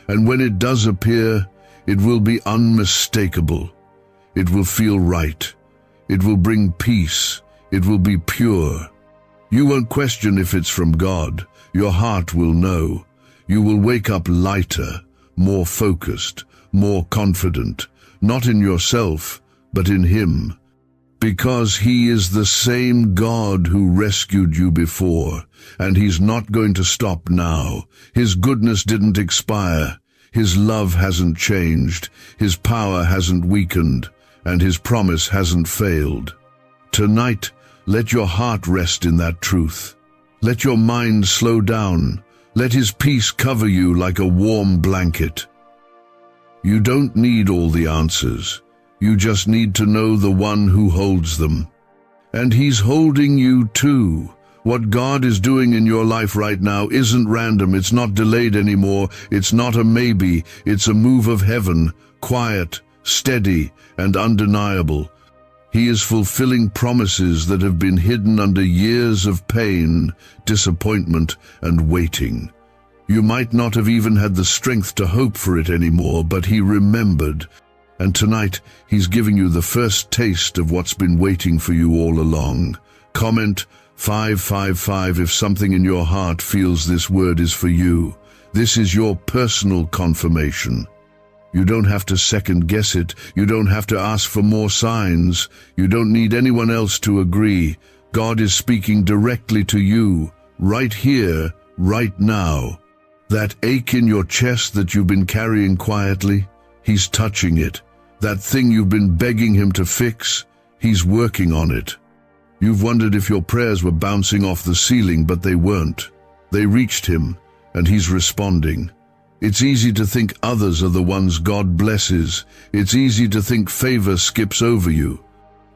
And when it does appear, it will be unmistakable. It will feel right. It will bring peace. It will be pure. You won't question if it's from God. Your heart will know. You will wake up lighter, more focused, more confident, not in yourself, but in him. Because he is the same God who rescued you before, and he's not going to stop now. His goodness didn't expire. His love hasn't changed. His power hasn't weakened, and his promise hasn't failed. Tonight, let your heart rest in that truth. Let your mind slow down. Let his peace cover you like a warm blanket. You don't need all the answers. You just need to know the one who holds them. And he's holding you too. What God is doing in your life right now isn't random. It's not delayed anymore. It's not a maybe. It's a move of heaven, quiet, steady, and undeniable. He is fulfilling promises that have been hidden under years of pain, disappointment, and waiting. You might not have even had the strength to hope for it anymore, but he remembered. And tonight, he's giving you the first taste of what's been waiting for you all along. Comment 555 if something in your heart feels this word is for you. This is your personal confirmation. You don't have to second guess it. You don't have to ask for more signs. You don't need anyone else to agree. God is speaking directly to you, right here, right now. That ache in your chest that you've been carrying quietly, he's touching it. That thing you've been begging him to fix, he's working on it. You've wondered if your prayers were bouncing off the ceiling, but they weren't. They reached him, and he's responding. It's easy to think others are the ones God blesses. It's easy to think favor skips over you.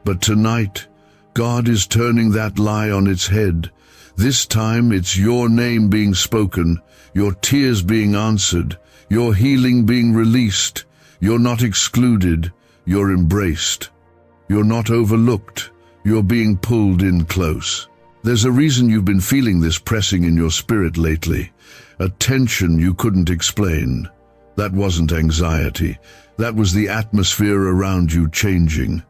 But tonight, God is turning that lie on its head. This time it's your name being spoken, your tears being answered, Your healing being released. You're not excluded, you're embraced. You're not overlooked, you're being pulled in close. There's a reason you've been feeling this pressing in your spirit lately, a tension you couldn't explain. That wasn't anxiety, that was the atmosphere around you changing.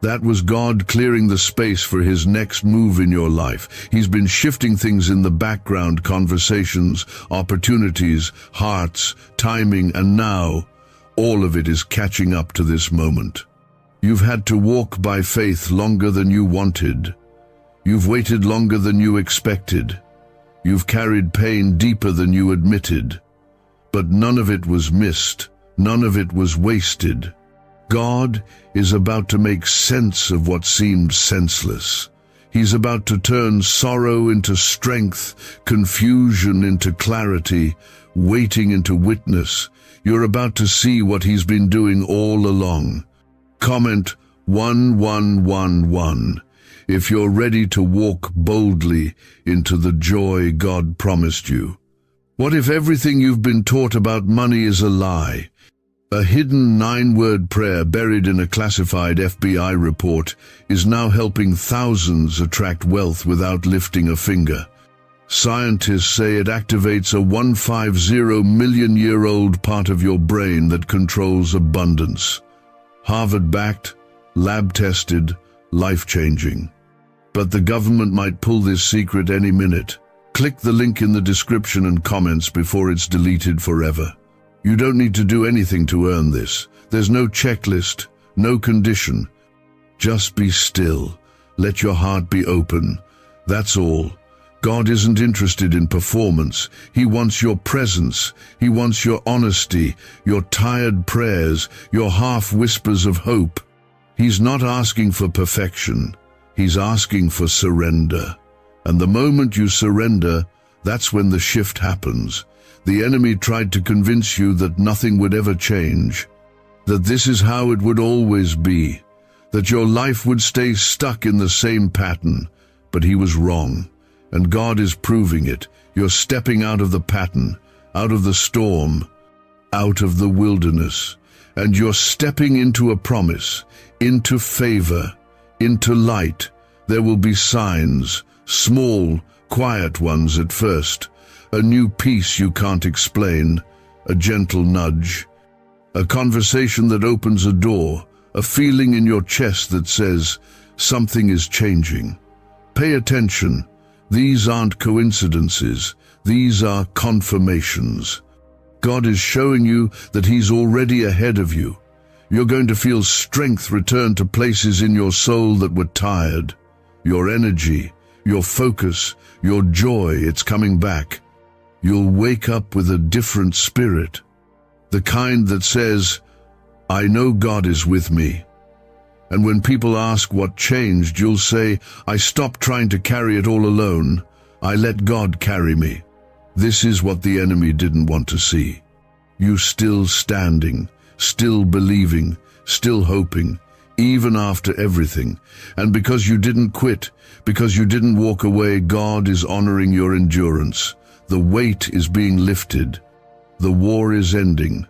That was God clearing the space for His next move in your life. He's been shifting things in the background, conversations, opportunities, hearts, timing, and now, all of it is catching up to this moment. You've had to walk by faith longer than you wanted. You've waited longer than you expected. You've carried pain deeper than you admitted. But none of it was missed. None of it was wasted. God is about to make sense of what seemed senseless. He's about to turn sorrow into strength, confusion into clarity, waiting into witness. You're about to see what He's been doing all along. Comment 1111 if you're ready to walk boldly into the joy God promised you. What if everything you've been taught about money is a lie? A hidden 9-word prayer buried in a classified FBI report is now helping thousands attract wealth without lifting a finger. Scientists say it activates a 150-million-year-old part of your brain that controls abundance. Harvard-backed, lab-tested, life-changing. But the government might pull this secret any minute. Click the link in the description and comments before it's deleted forever. You don't need to do anything to earn this. There's no checklist, no condition. Just be still. Let your heart be open. That's all. God isn't interested in performance. He wants your presence. He wants your honesty, your tired prayers, your half whispers of hope. He's not asking for perfection. He's asking for surrender. And the moment you surrender, that's when the shift happens. The enemy tried to convince you that nothing would ever change, that this is how it would always be, that your life would stay stuck in the same pattern. But he was wrong, and God is proving it. You're stepping out of the pattern, out of the storm, out of the wilderness, and you're stepping into a promise, into favor, into light. There will be signs, small, quiet ones at first, a new peace you can't explain, a gentle nudge, a conversation that opens a door, a feeling in your chest that says, something is changing. Pay attention. These aren't coincidences. These are confirmations. God is showing you that He's already ahead of you. You're going to feel strength return to places in your soul that were tired. Your energy, your focus, your joy, it's coming back. You'll wake up with a different spirit, the kind that says, I know God is with me. And when people ask what changed, you'll say, I stopped trying to carry it all alone. I let God carry me. This is what the enemy didn't want to see. You still standing, still believing, still hoping, even after everything. And because you didn't quit, because you didn't walk away, God is honoring your endurance. The weight is being lifted. The war is ending.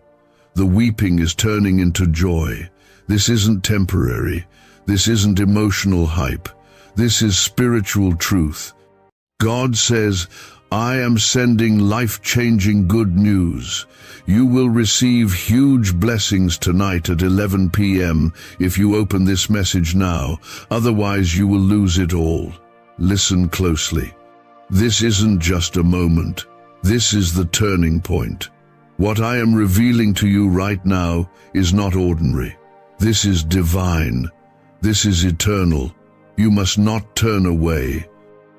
The weeping is turning into joy. This isn't temporary. This isn't emotional hype. This is spiritual truth. God says, I am sending life-changing good news. You will receive huge blessings tonight at 11 p.m. if you open this message now. Otherwise, you will lose it all. Listen closely. This isn't just a moment. This is the turning point. What I am revealing to you right now is not ordinary. This is divine. This is eternal. You must not turn away.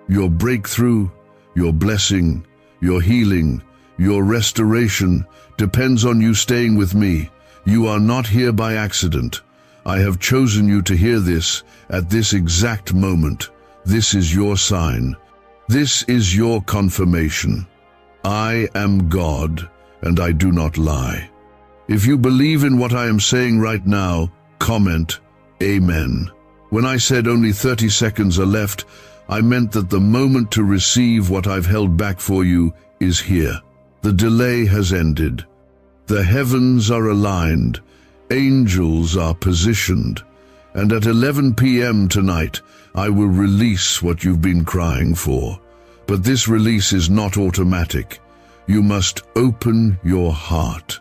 Your breakthrough, your blessing, your healing, your restoration depends on you staying with me. You are not here by accident. I have chosen you to hear this at this exact moment. This is your sign. This is your confirmation. I am God, and I do not lie. If you believe in what I am saying right now, comment, Amen. When I said only 30 seconds are left, I meant that the moment to receive what I've held back for you is here. The delay has ended. The heavens are aligned, angels are positioned, and at 11 p.m. tonight, I will release what you've been crying for. But this release is not automatic. You must open your heart.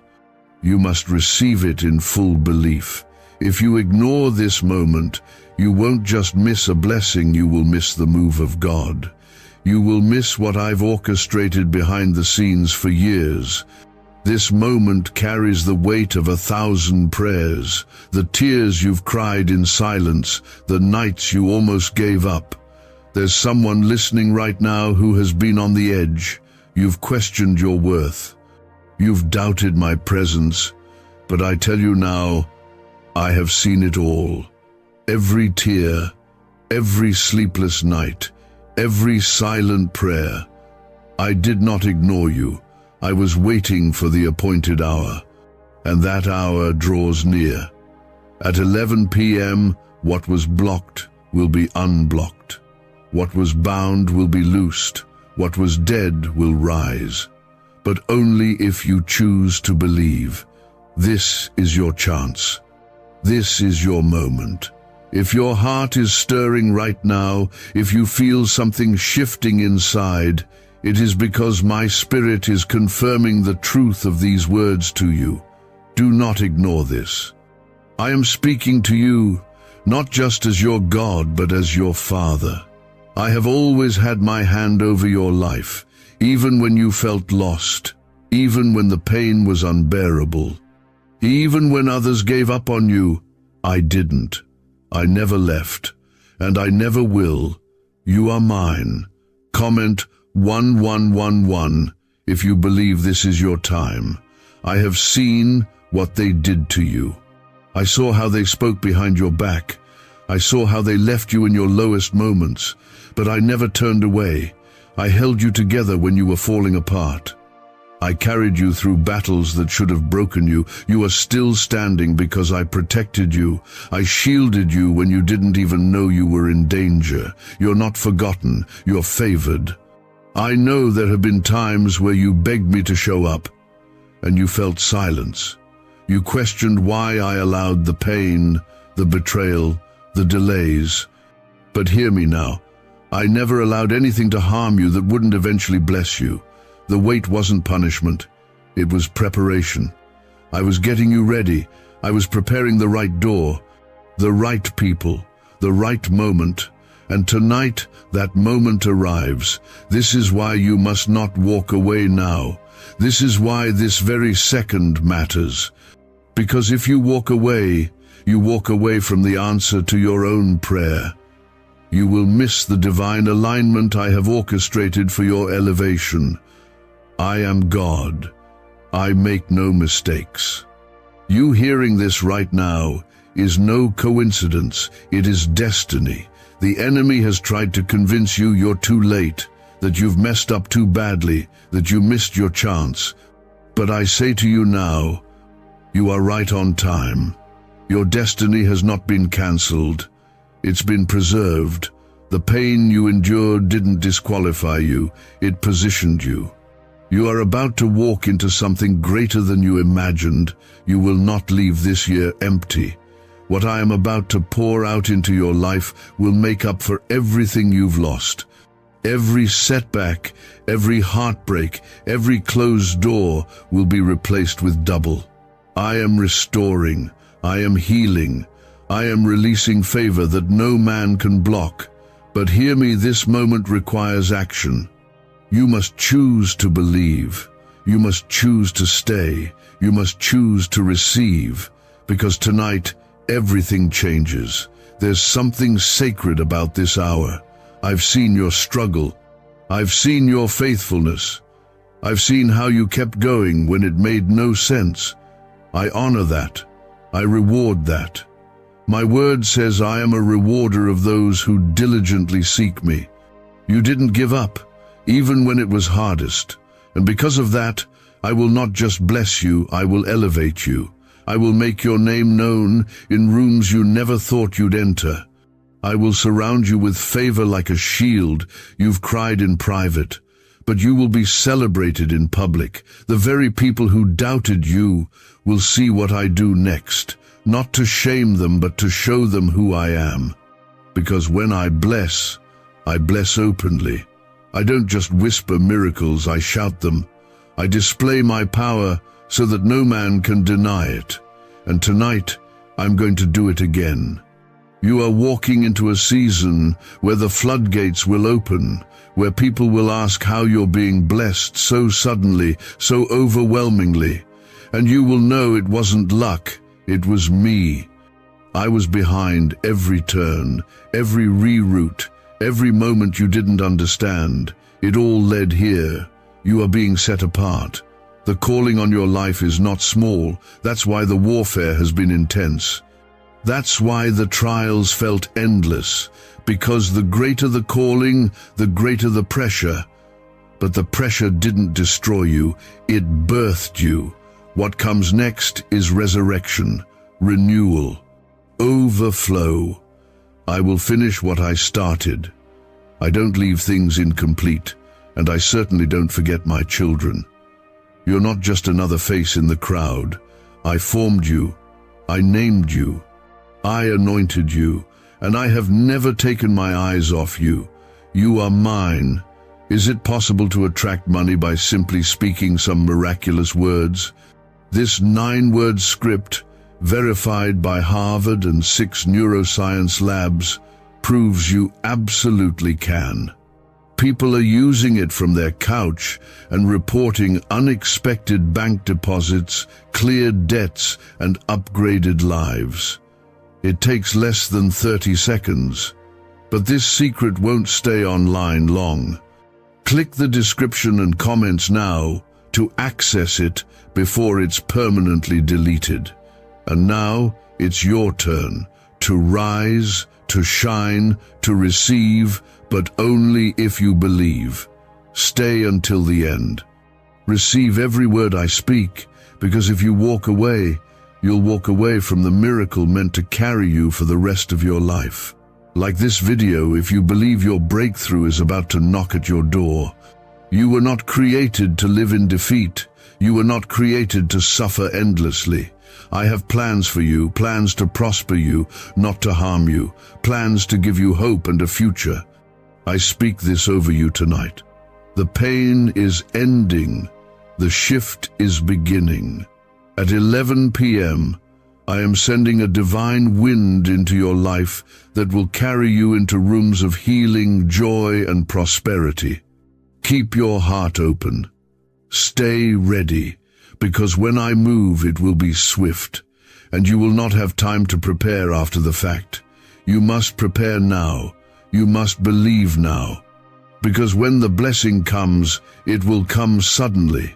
You must receive it in full belief. If you ignore this moment, you won't just miss a blessing, you will miss the move of God. You will miss what I've orchestrated behind the scenes for years. This moment carries the weight of 1,000 prayers, the tears you've cried in silence, the nights you almost gave up. There's someone listening right now who has been on the edge. You've questioned your worth. You've doubted my presence. But I tell you now, I have seen it all. Every tear, every sleepless night, every silent prayer. I did not ignore you. I was waiting for the appointed hour, and that hour draws near. At 11 p.m., what was blocked will be unblocked. What was bound will be loosed. What was dead will rise. But only if you choose to believe. This is your chance. This is your moment. If your heart is stirring right now, if you feel something shifting inside, it is because my spirit is confirming the truth of these words to you. Do not ignore this. I am speaking to you, not just as your God, but as your Father. I have always had my hand over your life, even when you felt lost, even when the pain was unbearable. Even when others gave up on you, I didn't. I never left, and I never will. You are mine. Comment 1111 if you believe this is your time. I have seen what they did to you. I saw how they spoke behind your back. I saw how they left you in your lowest moments, but I never turned away. I held you together when you were falling apart. I carried you through battles that should have broken you. You are still standing because I protected you. I shielded you when you didn't even know you were in danger. You're not forgotten. You're favored. I know there have been times where you begged me to show up, and you felt silence. You questioned why I allowed the pain, the betrayal, the delays. But hear me now. I never allowed anything to harm you that wouldn't eventually bless you. The wait wasn't punishment. It was preparation. I was getting you ready. I was preparing the right door, the right people, the right moment. And tonight, that moment arrives. This is why you must not walk away now. This is why this very second matters. Because if you walk away from the answer to your own prayer. You will miss the divine alignment I have orchestrated for your elevation. I am God. I make no mistakes. You hearing this right now is no coincidence. It is destiny. The enemy has tried to convince you you're too late, that you've messed up too badly, that you missed your chance. But I say to you now, you are right on time. Your destiny has not been cancelled. It's been preserved. The pain you endured didn't disqualify you. It positioned you. You are about to walk into something greater than you imagined. You will not leave this year empty. What I am about to pour out into your life will make up for everything you've lost. Every setback, every heartbreak, every closed door will be replaced with double. I am restoring. I am healing. I am releasing favor that no man can block. But hear me, this moment requires action. You must choose to believe. You must choose to stay. You must choose to receive. Because tonight, everything changes. There's something sacred about this hour. I've seen your struggle. I've seen your faithfulness. I've seen how you kept going when it made no sense. I honor that. I reward that. My word says I am a rewarder of those who diligently seek me. You didn't give up, even when it was hardest. And because of that, I will not just bless you, I will elevate you. I will make your name known in rooms you never thought you'd enter. I will surround you with favor like a shield. You've cried in private, but you will be celebrated in public. The very people who doubted you will see what I do next, not to shame them, but to show them who I am. Because when I bless openly. I don't just whisper miracles, I shout them. I display my power so that no man can deny it. And tonight, I'm going to do it again. You are walking into a season where the floodgates will open, where people will ask how you're being blessed so suddenly, so overwhelmingly. And you will know it wasn't luck, it was me. I was behind every turn, every reroute, every moment you didn't understand. It all led here. You are being set apart. The calling on your life is not small. That's why the warfare has been intense. That's why the trials felt endless. Because the greater the calling, the greater the pressure. But the pressure didn't destroy you, it birthed you. What comes next is resurrection, renewal, overflow. I will finish what I started. I don't leave things incomplete, and I certainly don't forget my children. You're not just another face in the crowd. I formed you. I named you. I anointed you, and I have never taken my eyes off you. You are mine. Is it possible to attract money by simply speaking some miraculous words? This 9-word script, verified by Harvard and 6 neuroscience labs, proves you absolutely can. People are using it from their couch and reporting unexpected bank deposits, cleared debts, and upgraded lives. It takes less than 30 seconds, but this secret won't stay online long. Click the description and comments now to access it before it's permanently deleted. And now it's your turn to rise, to shine, to receive, but only if you believe. Stay until the end. Receive every word I speak, because if you walk away, you'll walk away from the miracle meant to carry you for the rest of your life. Like this video, if you believe your breakthrough is about to knock at your door. You were not created to live in defeat. You were not created to suffer endlessly. I have plans for you, plans to prosper you, not to harm you, plans to give you hope and a future. I speak this over you tonight. The pain is ending. The shift is beginning. At 11 p.m., I am sending a divine wind into your life that will carry you into rooms of healing, joy, and prosperity. Keep your heart open. Stay ready, because when I move, it will be swift, and you will not have time to prepare after the fact. You must prepare now. You must believe now, because when the blessing comes, it will come suddenly.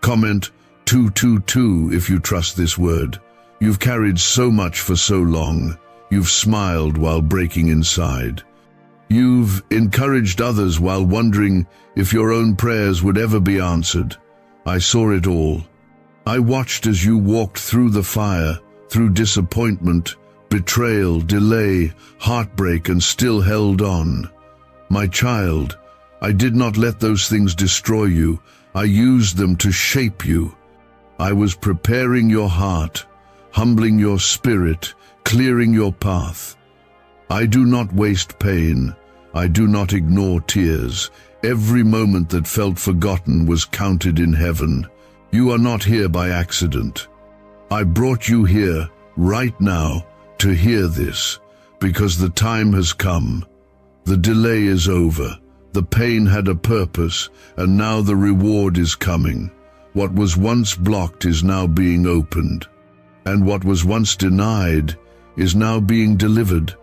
Comment 222 if you trust this word. You've carried so much for so long. You've smiled while breaking inside. You've encouraged others while wondering if your own prayers would ever be answered. I saw it all. I watched as you walked through the fire, through disappointment, betrayal, delay, heartbreak, and still held on. My child, I did not let those things destroy you. I used them to shape you. I was preparing your heart, humbling your spirit, clearing your path. I do not waste pain. I do not ignore tears. Every moment that felt forgotten was counted in heaven. You are not here by accident. I brought you here, right now, to hear this, because the time has come. The delay is over. The pain had a purpose, and now the reward is coming. What was once blocked is now being opened, and what was once denied is now being delivered.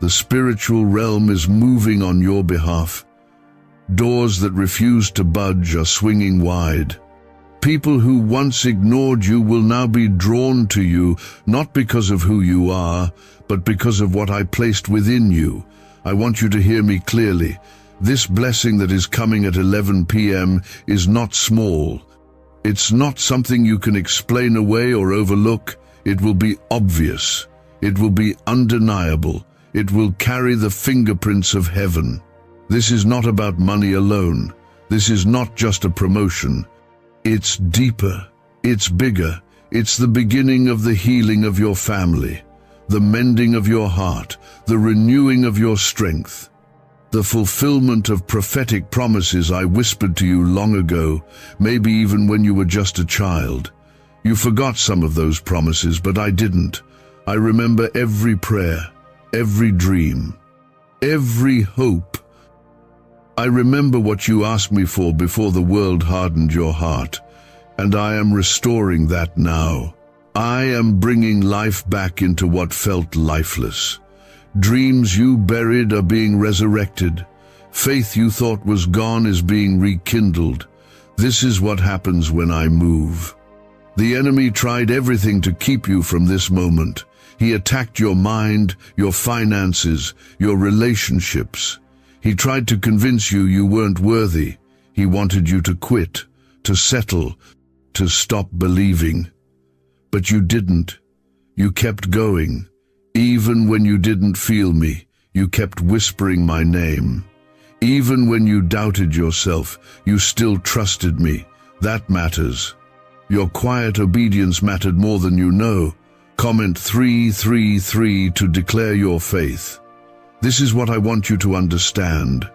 The spiritual realm is moving on your behalf. Doors that refused to budge are swinging wide. People who once ignored you will now be drawn to you, not because of who you are, but because of what I placed within you. I want you to hear me clearly. This blessing that is coming at 11 p.m. is not small. It's not something you can explain away or overlook. It will be obvious. It will be undeniable. It will carry the fingerprints of heaven. This is not about money alone. This is not just a promotion. It's deeper. It's bigger. It's the beginning of the healing of your family, the mending of your heart, the renewing of your strength, the fulfillment of prophetic promises I whispered to you long ago, maybe even when you were just a child. You forgot some of those promises, but I didn't. I remember every prayer, every dream, every hope. I remember what you asked me for before the world hardened your heart, and I am restoring that now. I am bringing life back into what felt lifeless. Dreams you buried are being resurrected. Faith you thought was gone is being rekindled. This is what happens when I move. The enemy tried everything to keep you from this moment. He attacked your mind, your finances, your relationships. He tried to convince you you weren't worthy. He wanted you to quit, to settle, to stop believing. But you didn't. You kept going. Even when you didn't feel me, you kept whispering my name. Even when you doubted yourself, you still trusted me. That matters. Your quiet obedience mattered more than you know. Comment 333 to declare your faith. This is what I want you to understand.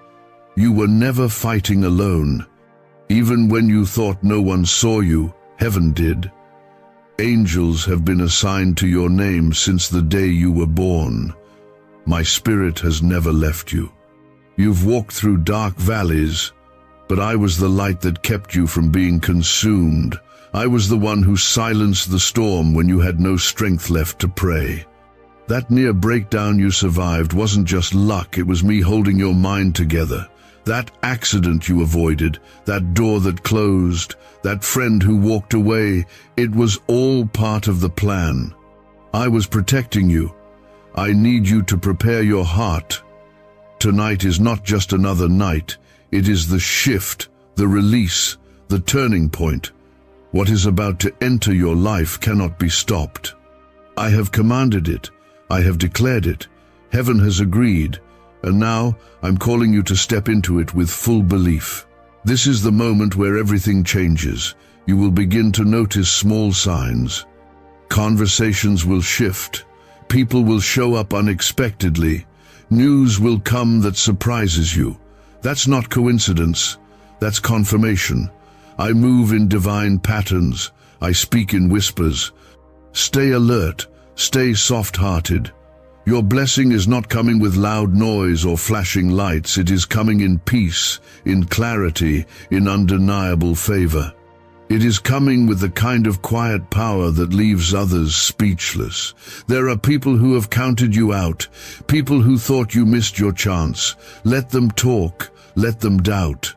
You were never fighting alone. Even when you thought no one saw you, heaven did. Angels have been assigned to your name since the day you were born. My spirit has never left you. You've walked through dark valleys, but I was the light that kept you from being consumed. I was the one who silenced the storm when you had no strength left to pray. That near breakdown you survived wasn't just luck, it was me holding your mind together. That accident you avoided, that door that closed, that friend who walked away, it was all part of the plan. I was protecting you. I need you to prepare your heart. Tonight is not just another night, it is the shift, the release, the turning point. What is about to enter your life cannot be stopped. I have commanded it. I have declared it. Heaven has agreed. And now I'm calling you to step into it with full belief. This is the moment where everything changes. You will begin to notice small signs. Conversations will shift. People will show up unexpectedly. News will come that surprises you. That's not coincidence. That's confirmation. I move in divine patterns. I speak in whispers. Stay alert. Stay soft-hearted. Your blessing is not coming with loud noise or flashing lights. It is coming in peace, in clarity, in undeniable favor. It is coming with the kind of quiet power that leaves others speechless. There are people who have counted you out, people who thought you missed your chance. Let them talk, let them doubt.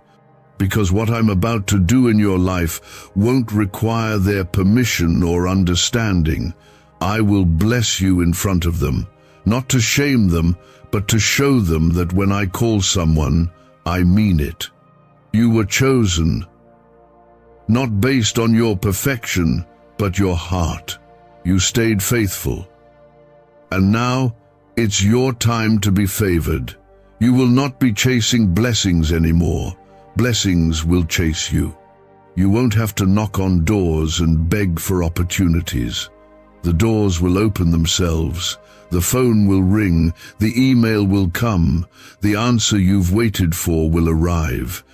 Because what I'm about to do in your life won't require their permission or understanding. I will bless you in front of them, not to shame them, but to show them that when I call someone, I mean it. You were chosen, not based on your perfection, but your heart. You stayed faithful. And now, it's your time to be favored. You will not be chasing blessings anymore. Blessings will chase you. You won't have to knock on doors and beg for opportunities. The doors will open themselves. The phone will ring. The email will come. The answer you've waited for will arrive.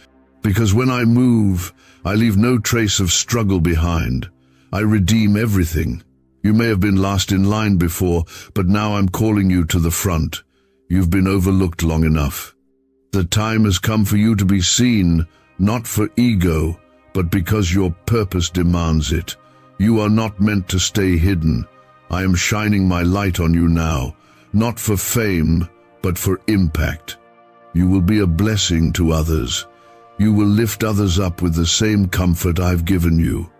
Because when I move, I leave no trace of struggle behind. I redeem everything. You may have been last in line before, but now I'm calling you to the front. You've been overlooked long enough. The time has come for you to be seen, not for ego, but because your purpose demands it. You are not meant to stay hidden. I am shining my light on you now, not for fame, but for impact. You will be a blessing to others. You will lift others up with the same comfort I've given you.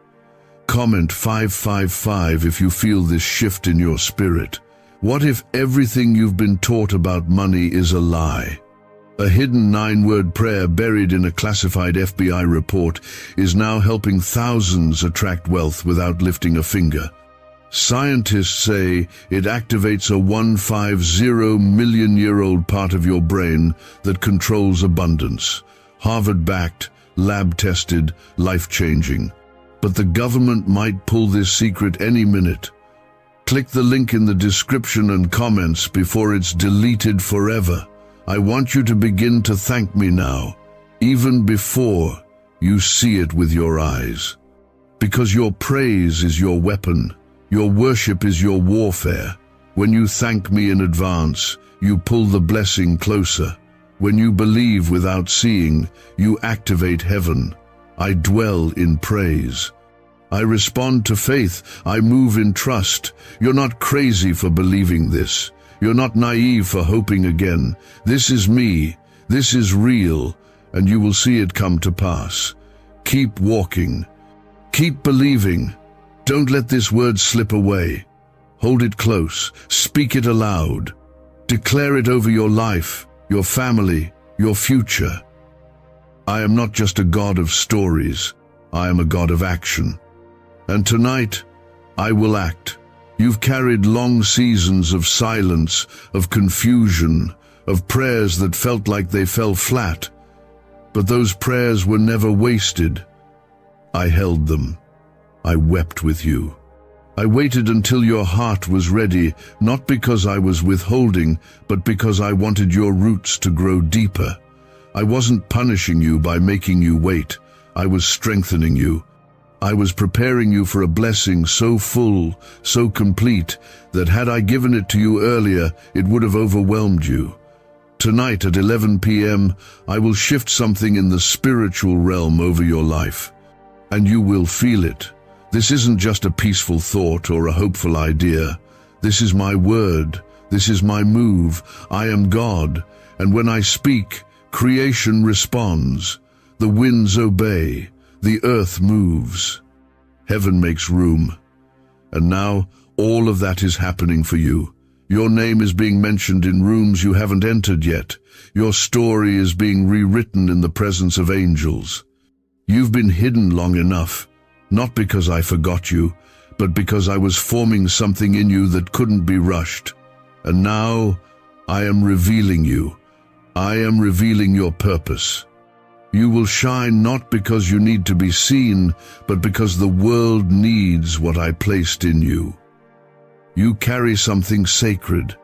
Comment 555 if you feel this shift in your spirit. What if everything you've been taught about money is a lie? A hidden 9-word prayer buried in a classified FBI report is now helping thousands attract wealth without lifting a finger. Scientists say it activates a 150-million-year-old part of your brain that controls abundance. Harvard-backed, lab-tested, life-changing. But the government might pull this secret any minute. Click the link in the description and comments before it's deleted forever. I want you to begin to thank me now, even before you see it with your eyes. Because your praise is your weapon, your worship is your warfare. When you thank me in advance, you pull the blessing closer. When you believe without seeing, you activate heaven. I dwell in praise. I respond to faith. I move in trust. You're not crazy for believing this. You're not naive for hoping again. This is me. This is real, and you will see it come to pass. Keep walking. Keep believing. Don't let this word slip away. Hold it close. Speak it aloud. Declare it over your life, your family, your future. I am not just a God of stories. I am a God of action. And tonight, I will act. You've carried long seasons of silence, of confusion, of prayers that felt like they fell flat. But those prayers were never wasted. I held them. I wept with you. I waited until your heart was ready, not because I was withholding, but because I wanted your roots to grow deeper. I wasn't punishing you by making you wait. I was strengthening you. I was preparing you for a blessing so full, so complete, that had I given it to you earlier, it would have overwhelmed you. Tonight at 11 p.m., I will shift something in the spiritual realm over your life. And you will feel it. This isn't just a peaceful thought or a hopeful idea. This is my word. This is my move. I am God. And when I speak, creation responds. The winds obey. The earth moves. Heaven makes room. And now, all of that is happening for you. Your name is being mentioned in rooms you haven't entered yet. Your story is being rewritten in the presence of angels. You've been hidden long enough, not because I forgot you, but because I was forming something in you that couldn't be rushed. And now, I am revealing you. I am revealing your purpose. You will shine not because you need to be seen, but because the world needs what I placed in you. You carry something sacred.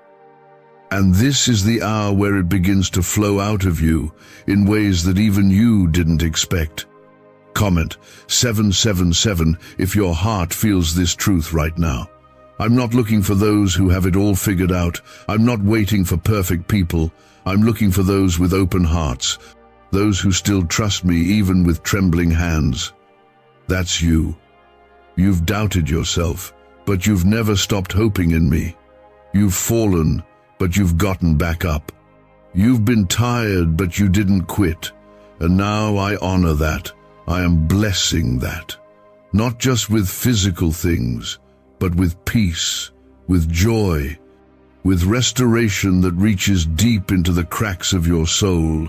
And this is the hour where it begins to flow out of you in ways that even you didn't expect. Comment 777 if your heart feels this truth right now. I'm not looking for those who have it all figured out. I'm not waiting for perfect people. I'm looking for those with open hearts. Those who still trust me even with trembling hands. That's you. You've doubted yourself, but you've never stopped hoping in me. You've fallen, but you've gotten back up. You've been tired, but you didn't quit. And now I honor that. I am blessing that. Not just with physical things, but with peace, with joy, with restoration that reaches deep into the cracks of your soul.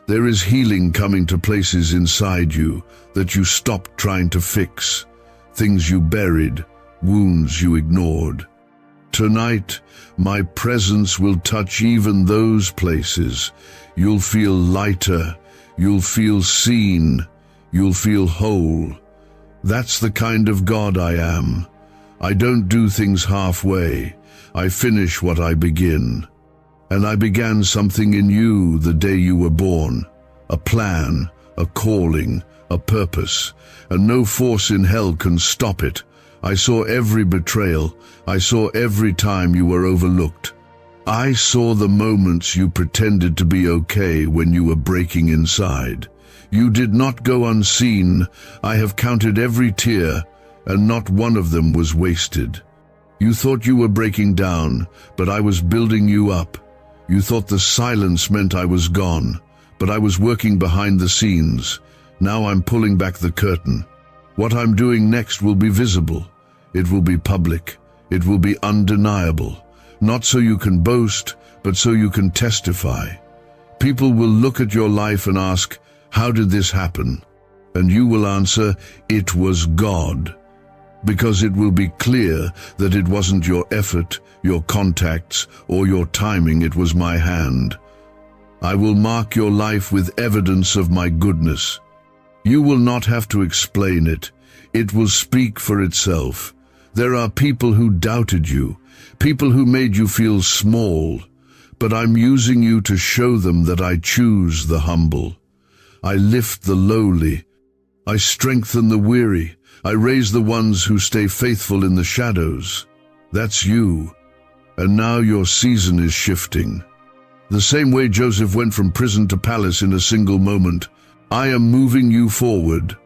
There is healing coming to places inside you that you stopped trying to fix, things you buried, wounds you ignored. Tonight, my presence will touch even those places. You'll feel lighter, you'll feel seen, you'll feel whole. That's the kind of God I am. I don't do things halfway. I finish what I begin. And I began something in you the day you were born. A plan, a calling, a purpose. And no force in hell can stop it. I saw every betrayal. I saw every time you were overlooked. I saw the moments you pretended to be okay when you were breaking inside. You did not go unseen. I have counted every tear, and not one of them was wasted. You thought you were breaking down, but I was building you up. You thought the silence meant I was gone, but I was working behind the scenes. Now I'm pulling back the curtain. What I'm doing next will be visible. It will be public. It will be undeniable. Not so you can boast, but so you can testify. People will look at your life and ask, "How did this happen?" And you will answer, "It was God." Because it will be clear that it wasn't your effort, your contacts, or your timing, it was my hand. I will mark your life with evidence of my goodness. You will not have to explain it. It will speak for itself. There are people who doubted you, people who made you feel small, but I'm using you to show them that I choose the humble. I lift the lowly. I strengthen the weary. I raise the ones who stay faithful in the shadows. That's you. And now your season is shifting. The same way Joseph went from prison to palace in a single moment, I am moving you forward.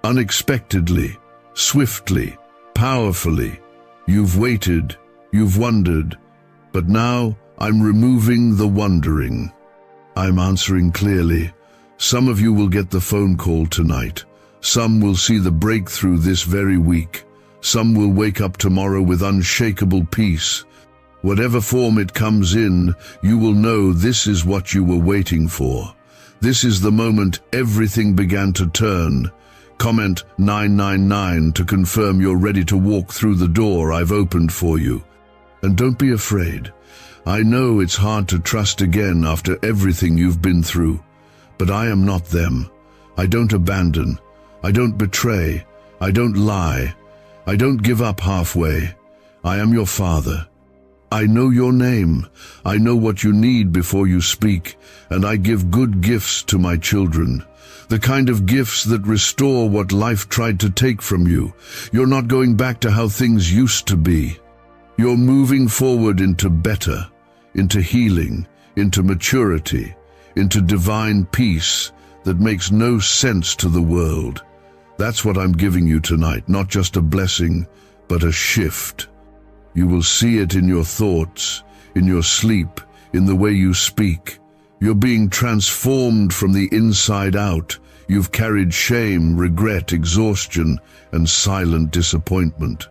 Unexpectedly, swiftly, powerfully. You've waited, you've wondered, but now I'm removing the wondering. I'm answering clearly. Some of you will get the phone call tonight. Some will see the breakthrough this very week. Some will wake up tomorrow with unshakable peace. Whatever form it comes in, you will know this is what you were waiting for. This is the moment everything began to turn. Comment 999 to confirm you're ready to walk through the door I've opened for you. And don't be afraid. I know it's hard to trust again after everything you've been through, but I am not them. I don't abandon. I don't betray. I don't lie. I don't give up halfway. I am your Father. I know your name. I know what you need before you speak, and I give good gifts to my children. The kind of gifts that restore what life tried to take from you. You're not going back to how things used to be. You're moving forward into better, into healing, into maturity, into divine peace that makes no sense to the world. That's what I'm giving you tonight, not just a blessing, but a shift. You will see it in your thoughts, in your sleep, in the way you speak. You're being transformed from the inside out. You've carried shame, regret, exhaustion, and silent disappointment.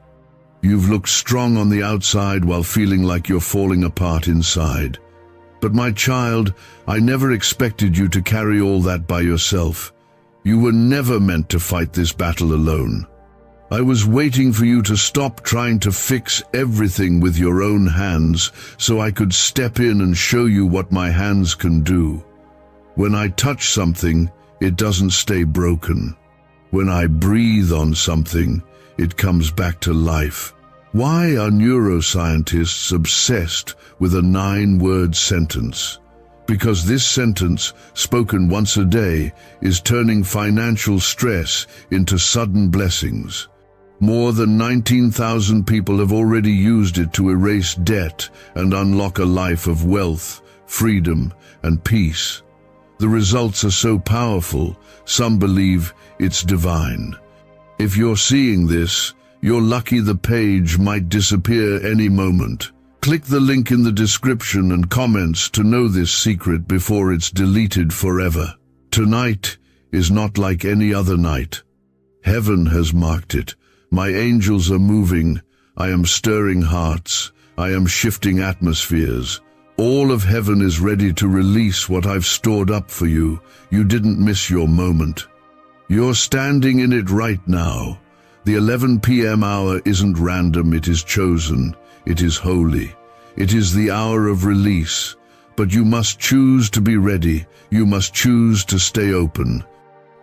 You've looked strong on the outside while feeling like you're falling apart inside. But my child, I never expected you to carry all that by yourself. You were never meant to fight this battle alone. I was waiting for you to stop trying to fix everything with your own hands so I could step in and show you what my hands can do. When I touch something, it doesn't stay broken. When I breathe on something, it comes back to life. Why are neuroscientists obsessed with a 9-word sentence? Because this sentence, spoken once a day, is turning financial stress into sudden blessings. More than 19,000 people have already used it to erase debt and unlock a life of wealth, freedom, and peace. The results are so powerful, some believe it's divine. If you're seeing this, you're lucky the page might disappear any moment. Click the link in the description and comments to know this secret before it's deleted forever. Tonight is not like any other night. Heaven has marked it. My angels are moving. I am stirring hearts. I am shifting atmospheres. All of heaven is ready to release what I've stored up for you. You didn't miss your moment. You're standing in it right now. The 11 p.m. hour isn't random, it is chosen. It is holy. It is the hour of release. But you must choose to be ready. You must choose to stay open.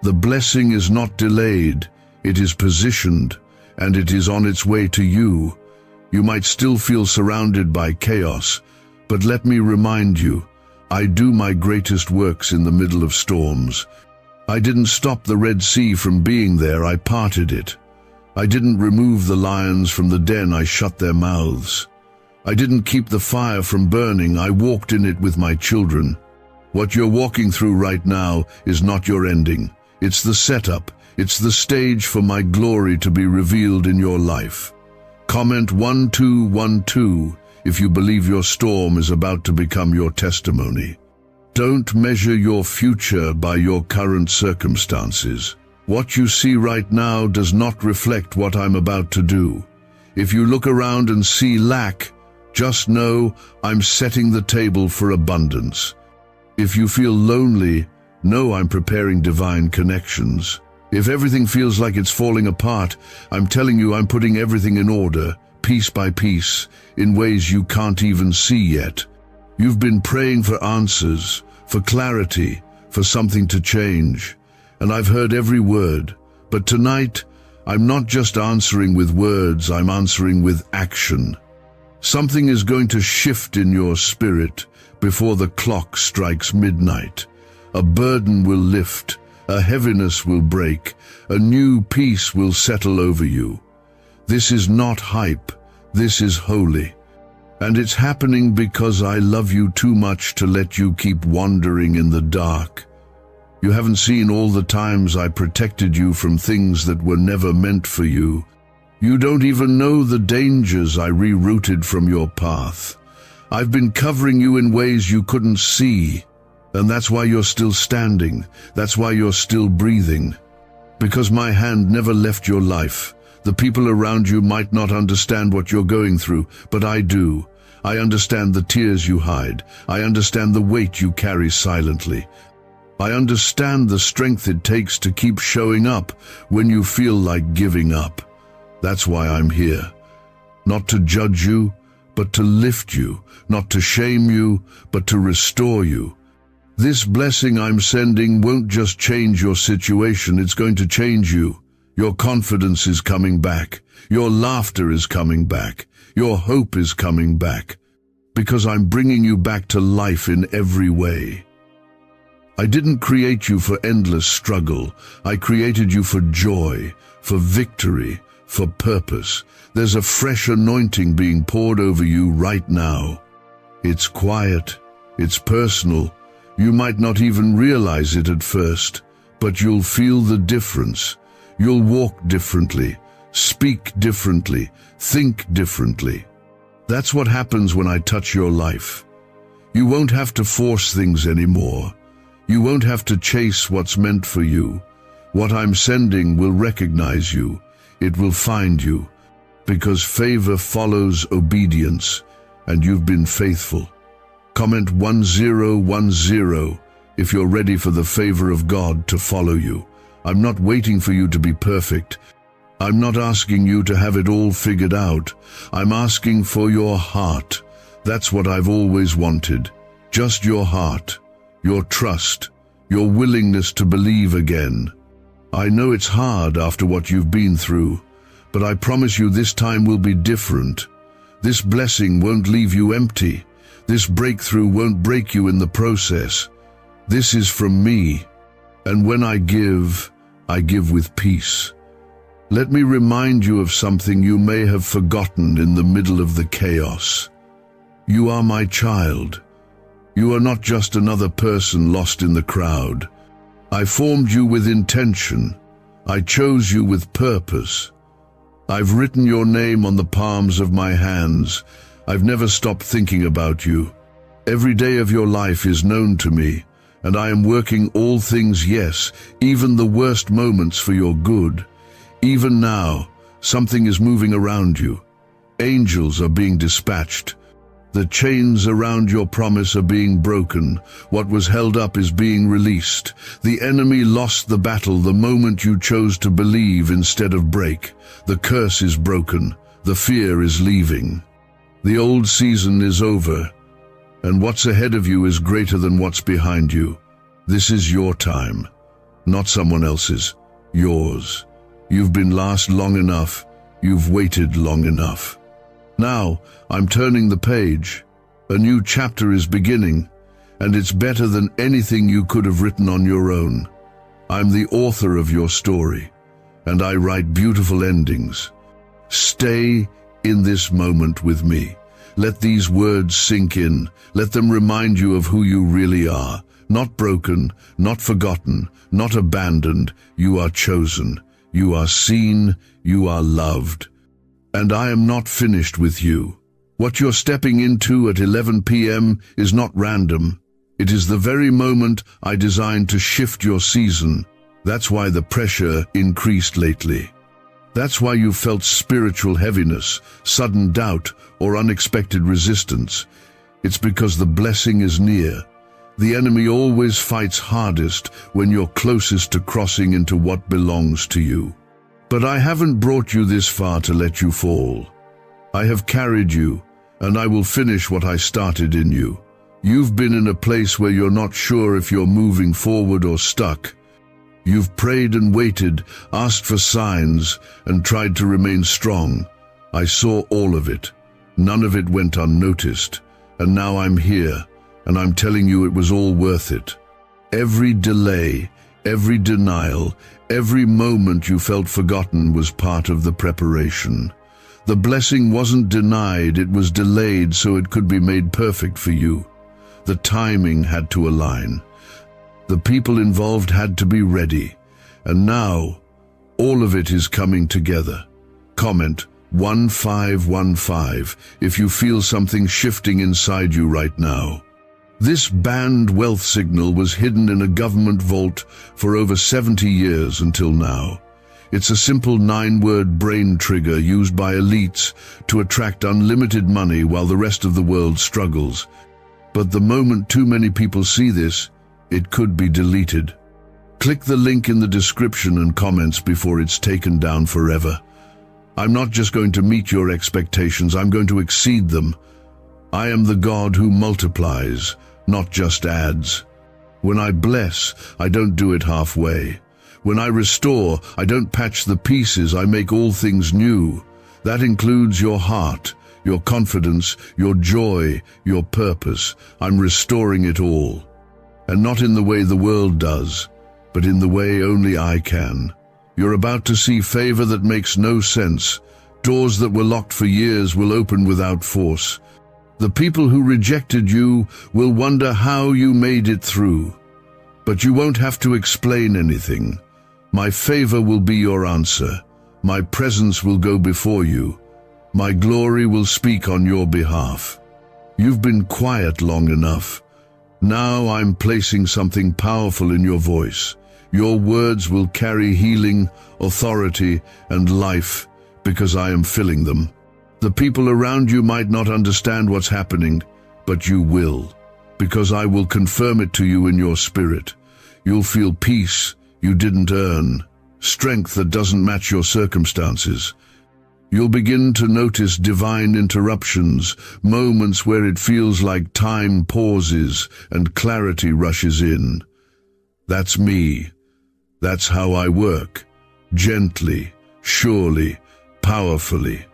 The blessing is not delayed. It is positioned, and it is on its way to you. You might still feel surrounded by chaos, but let me remind you, I do my greatest works in the middle of storms. I didn't stop the Red Sea from being there, I parted it. I didn't remove the lions from the den, I shut their mouths. I didn't keep the fire from burning, I walked in it with my children. What you're walking through right now is not your ending. It's the setup. It's the stage for my glory to be revealed in your life. Comment 1212 if you believe your storm is about to become your testimony. Don't measure your future by your current circumstances. What you see right now does not reflect what I'm about to do. If you look around and see lack, just know I'm setting the table for abundance. If you feel lonely, know I'm preparing divine connections. If everything feels like it's falling apart, I'm telling you I'm putting everything in order, piece by piece, in ways you can't even see yet. You've been praying for answers, for clarity, for something to change. and I've heard every word. But tonight, I'm not just answering with words, I'm answering with action. Something is going to shift in your spirit before the clock strikes midnight. A burden will lift, a heaviness will break, a new peace will settle over you. This is not hype, this is holy. And it's happening because I love you too much to let you keep wandering in the dark. You haven't seen all the times I protected you from things that were never meant for you. You don't even know the dangers I rerouted from your path. I've been covering you in ways you couldn't see, and that's why you're still standing. That's why you're still breathing. Because my hand never left your life. The people around you might not understand what you're going through, but I do. I understand the tears you hide. I understand the weight you carry silently. I understand the strength it takes to keep showing up when you feel like giving up. That's why I'm here. Not to judge you, but to lift you. Not to shame you, but to restore you. This blessing I'm sending won't just change your situation, it's going to change you. Your confidence is coming back. Your laughter is coming back. Your hope is coming back. Because I'm bringing you back to life in every way. I didn't create you for endless struggle. I created you for joy, for victory, for purpose. There's a fresh anointing being poured over you right now. It's quiet, it's personal. You might not even realize it at first, but you'll feel the difference. You'll walk differently, speak differently, think differently. That's what happens when I touch your life. You won't have to force things anymore. You won't have to chase what's meant for you. What I'm sending will recognize you. It will find you. Because favor follows obedience, and you've been faithful. Comment 1010 if you're ready for the favor of God to follow you. I'm not waiting for you to be perfect. I'm not asking you to have it all figured out. I'm asking for your heart. That's what I've always wanted. Just your heart, your trust, your willingness to believe again. I know it's hard after what you've been through, but I promise you this time will be different. This blessing won't leave you empty. This breakthrough won't break you in the process. This is from me, and when I give with peace. Let me remind you of something you may have forgotten in the middle of the chaos. You are my child. You are not just another person lost in the crowd. I formed you with intention. I chose you with purpose. I've written your name on the palms of my hands. I've never stopped thinking about you. Every day of your life is known to me, and I am working all things, yes, even the worst moments for your good. Even now, something is moving around you. Angels are being dispatched. The chains around your promise are being broken. What was held up is being released. The enemy lost the battle the moment you chose to believe instead of break. The curse is broken. The fear is leaving. The old season is over, and what's ahead of you is greater than what's behind you. This is your time, not someone else's, yours. You've been last long enough. You've waited long enough. Now, I'm turning the page. A new chapter is beginning, and it's better than anything you could have written on your own. I'm the author of your story, and I write beautiful endings. Stay in this moment with me. Let these words sink in. Let them remind you of who you really are. Not broken, not forgotten, not abandoned. You are chosen. You are seen. You are loved. And I am not finished with you. What you're stepping into at 11 p.m. is not random. It is the very moment I designed to shift your season. That's why the pressure increased lately. That's why you felt spiritual heaviness, sudden doubt, or unexpected resistance. It's because the blessing is near. The enemy always fights hardest when you're closest to crossing into what belongs to you. But I haven't brought you this far to let you fall. I have carried you, and I will finish what I started in you. You've been in a place where you're not sure if you're moving forward or stuck. You've prayed and waited, asked for signs, and tried to remain strong. I saw all of it. None of it went unnoticed. And now I'm here, and I'm telling you it was all worth it. Every delay, every denial, every moment you felt forgotten was part of the preparation. The blessing wasn't denied, it was delayed so it could be made perfect for you. The timing had to align. The people involved had to be ready. And now, all of it is coming together. Comment 1515 if you feel something shifting inside you right now. This banned wealth signal was hidden in a government vault for over 70 years until now. It's a simple 9-word brain trigger used by elites to attract unlimited money while the rest of the world struggles. But the moment too many people see this, it could be deleted. Click the link in the description and comments before it's taken down forever. I'm not just going to meet your expectations, I'm going to exceed them. I am the God who multiplies, not just adds. When I bless, I don't do it halfway. When I restore, I don't patch the pieces, I make all things new. That includes your heart, your confidence, your joy, your purpose. I'm restoring it all. And not in the way the world does, but in the way only I can. You're about to see favor that makes no sense. Doors that were locked for years will open without force. The people who rejected you will wonder how you made it through. But you won't have to explain anything. My favor will be your answer. My presence will go before you. My glory will speak on your behalf. You've been quiet long enough. Now I'm placing something powerful in your voice. Your words will carry healing, authority, and life because I am filling them. The people around you might not understand what's happening, but you will, because I will confirm it to you in your spirit. You'll feel peace you didn't earn, strength that doesn't match your circumstances. You'll begin to notice divine interruptions, moments where it feels like time pauses and clarity rushes in. That's me. That's how I work. Gently, surely, powerfully.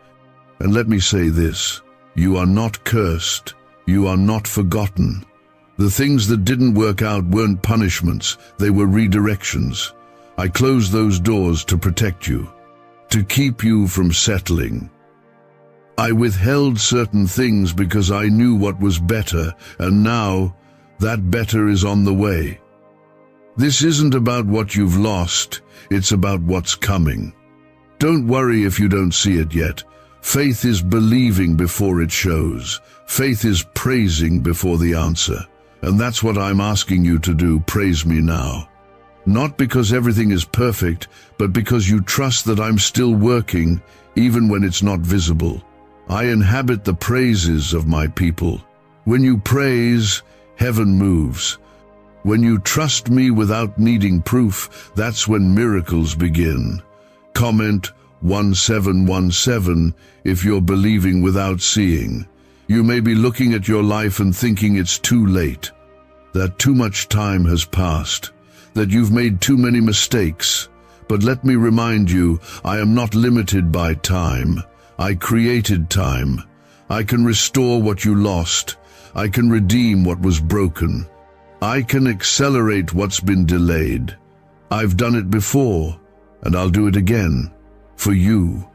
And let me say this, you are not cursed. You are not forgotten. The things that didn't work out weren't punishments, they were redirections. I closed those doors to protect you, to keep you from settling. I withheld certain things because I knew what was better, and now that better is on the way. This isn't about what you've lost, it's about what's coming. Don't worry if you don't see it yet. Faith is believing before it shows. Faith is praising before the answer. And that's what I'm asking you to do, praise me now. Not because everything is perfect, but because you trust that I'm still working, even when it's not visible. I inhabit the praises of my people. When you praise, heaven moves. When you trust me without needing proof, that's when miracles begin. Comment 1717 if you're believing without seeing. You may be looking at your life and thinking it's too late, that too much time has passed, that you've made too many mistakes. But let me remind you, I am not limited by time. I created time. I can restore what you lost. I can redeem what was broken. I can accelerate what's been delayed. I've done it before, and I'll do it again. For you.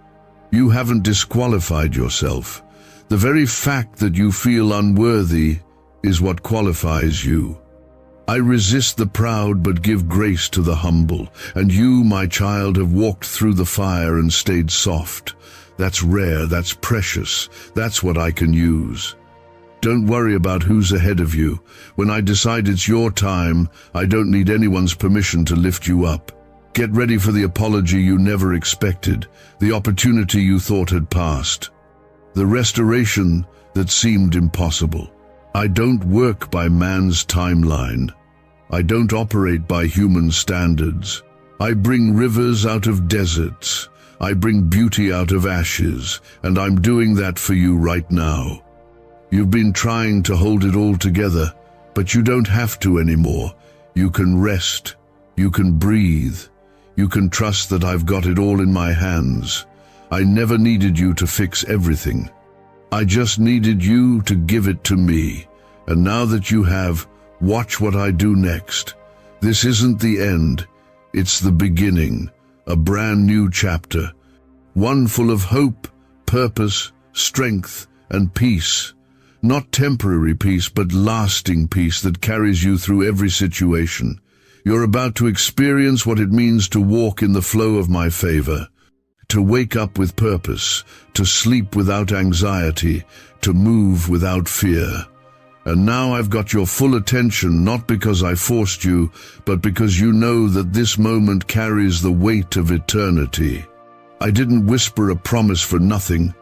You haven't disqualified yourself. The very fact that you feel unworthy is what qualifies you. I resist the proud but give grace to the humble, and you, my child, have walked through the fire and stayed soft. That's rare, that's precious, that's what I can use. Don't worry about who's ahead of you. When I decide it's your time, I don't need anyone's permission to lift you up. Get ready for the apology you never expected, the opportunity you thought had passed, the restoration that seemed impossible. I don't work by man's timeline. I don't operate by human standards. I bring rivers out of deserts. I bring beauty out of ashes, and I'm doing that for you right now. You've been trying to hold it all together, but you don't have to anymore. You can rest. You can breathe. You can trust that I've got it all in my hands. I never needed you to fix everything. I just needed you to give it to me. And now that you have, watch what I do next. This isn't the end. It's the beginning. A brand new chapter. One full of hope, purpose, strength, and peace. Not temporary peace, but lasting peace that carries you through every situation. You're about to experience what it means to walk in the flow of my favor, to wake up with purpose, to sleep without anxiety, to move without fear. And now I've got your full attention, not because I forced you, but because you know that this moment carries the weight of eternity. I didn't whisper a promise for nothing.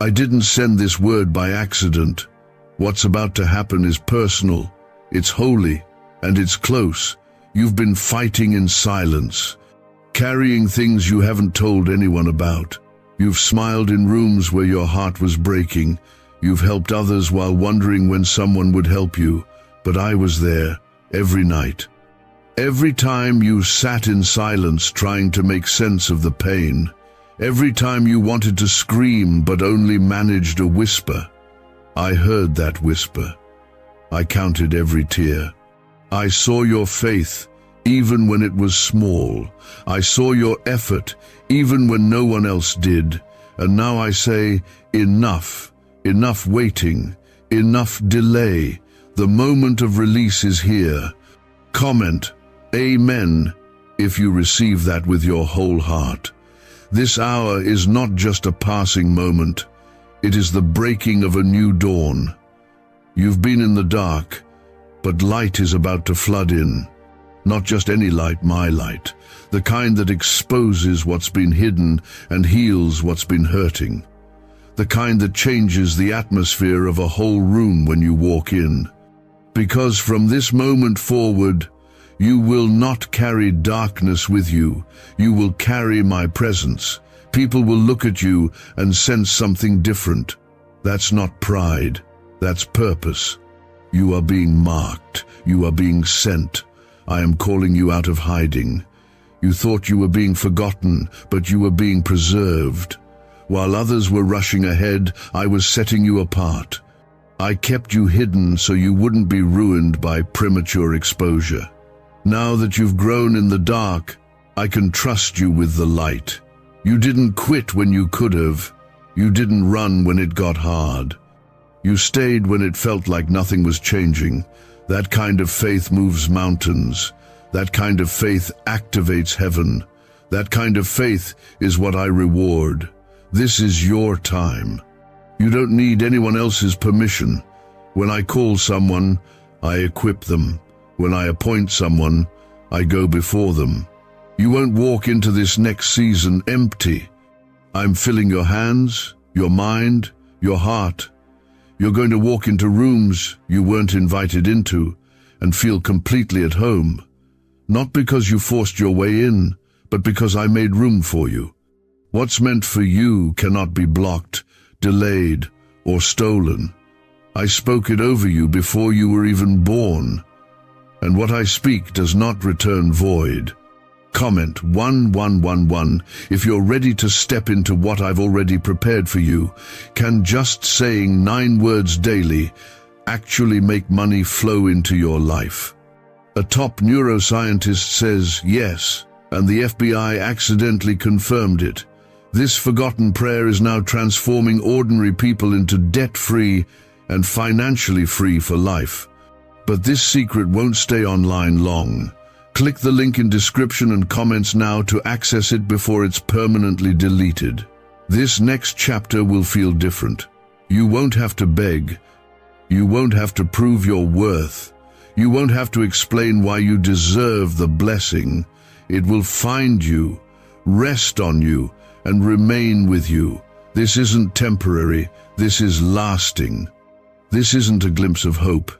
I didn't send this word by accident. What's about to happen is personal, it's holy, and it's close. You've been fighting in silence, carrying things you haven't told anyone about. You've smiled in rooms where your heart was breaking. You've helped others while wondering when someone would help you. But I was there, every night. Every time you sat in silence trying to make sense of the pain. Every time you wanted to scream but only managed a whisper. I heard that whisper. I counted every tear. I saw your faith, even when it was small. I saw your effort, even when no one else did. And now I say, enough. Enough waiting. Enough delay. The moment of release is here. Comment, Amen, if you receive that with your whole heart. This hour is not just a passing moment. It is the breaking of a new dawn. You've been in the dark, but light is about to flood in. Not just any light, my light. The kind that exposes what's been hidden and heals what's been hurting. The kind that changes the atmosphere of a whole room when you walk in. Because from this moment forward, you will not carry darkness with you. You will carry my presence. People will look at you and sense something different. That's not pride. That's purpose. You are being marked. You are being sent. I am calling you out of hiding. You thought you were being forgotten, but you were being preserved. While others were rushing ahead, I was setting you apart. I kept you hidden so you wouldn't be ruined by premature exposure. Now that you've grown in the dark, I can trust you with the light. You didn't quit when you could have. You didn't run when it got hard. You stayed when it felt like nothing was changing. That kind of faith moves mountains. That kind of faith activates heaven. That kind of faith is what I reward. This is your time. You don't need anyone else's permission. When I call someone, I equip them. When I appoint someone, I go before them. You won't walk into this next season empty. I'm filling your hands, your mind, your heart. You're going to walk into rooms you weren't invited into and feel completely at home. Not because you forced your way in, but because I made room for you. What's meant for you cannot be blocked, delayed, or stolen. I spoke it over you before you were even born. And what I speak does not return void. Comment 1111 if you're ready to step into what I've already prepared for you. Can just saying 9 words daily actually make money flow into your life? A top neuroscientist says yes, and the FBI accidentally confirmed it. This forgotten prayer is now transforming ordinary people into debt-free and financially free for life. But this secret won't stay online long. Click the link in description and comments now to access it before it's permanently deleted. This next chapter will feel different. You won't have to beg. You won't have to prove your worth. You won't have to explain why you deserve the blessing. It will find you, rest on you, and remain with you. This isn't temporary. This is lasting. This isn't a glimpse of hope.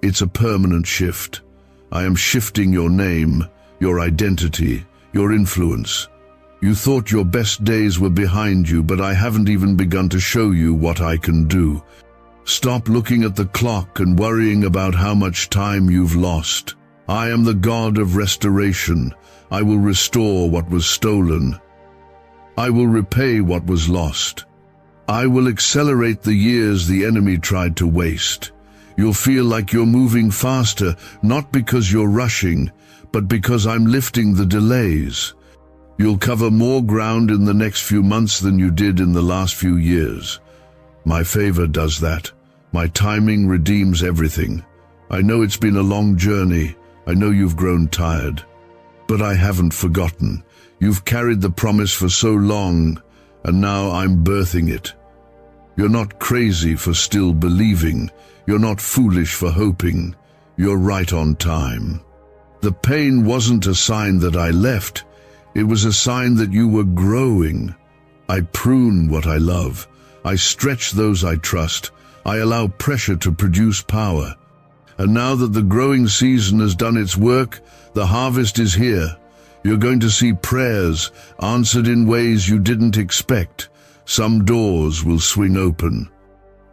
It's a permanent shift. I am shifting your name, your identity, your influence. You thought your best days were behind you, but I haven't even begun to show you what I can do. Stop looking at the clock and worrying about how much time you've lost. I am the God of restoration. I will restore what was stolen. I will repay what was lost. I will accelerate the years the enemy tried to waste. You'll feel like you're moving faster, not because you're rushing, but because I'm lifting the delays. You'll cover more ground in the next few months than you did in the last few years. My favor does that. My timing redeems everything. I know it's been a long journey. I know you've grown tired. But I haven't forgotten. You've carried the promise for so long, and now I'm birthing it. You're not crazy for still believing. You're not foolish for hoping. You're right on time. The pain wasn't a sign that I left. It was a sign that you were growing. I prune what I love. I stretch those I trust. I allow pressure to produce power. And now that the growing season has done its work, the harvest is here. You're going to see prayers answered in ways you didn't expect. Some doors will swing open.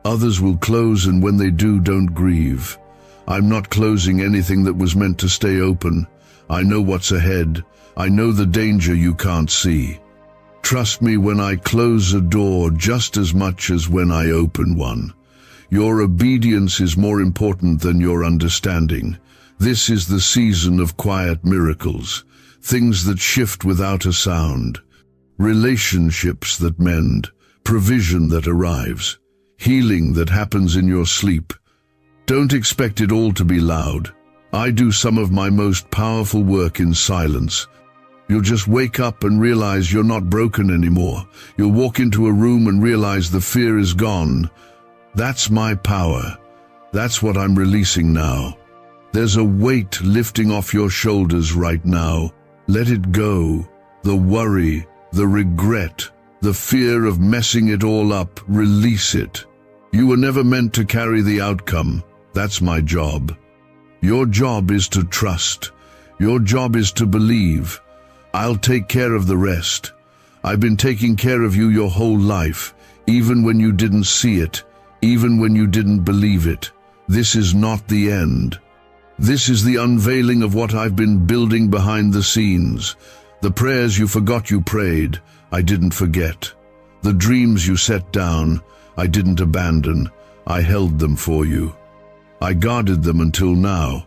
Others will close, and when they do, don't grieve. I'm not closing anything that was meant to stay open. I know what's ahead. I know the danger you can't see. Trust me when I close a door just as much as when I open one. Your obedience is more important than your understanding. This is the season of quiet miracles, things that shift without a sound, relationships that mend, provision that arrives, healing that happens in your sleep. Don't expect it all to be loud. I do some of my most powerful work in silence. You'll just wake up and realize you're not broken anymore. You'll walk into a room and realize the fear is gone. That's my power. That's what I'm releasing now. There's a weight lifting off your shoulders right now. Let it go. The worry, the regret, the fear of messing it all up, release it. You were never meant to carry the outcome. That's my job. Your job is to trust. Your job is to believe. I'll take care of the rest. I've been taking care of you your whole life, even when you didn't see it, even when you didn't believe it. This is not the end. This is the unveiling of what I've been building behind the scenes. The prayers you forgot you prayed, I didn't forget. The dreams you set down, I didn't abandon. I held them for you. I guarded them until now.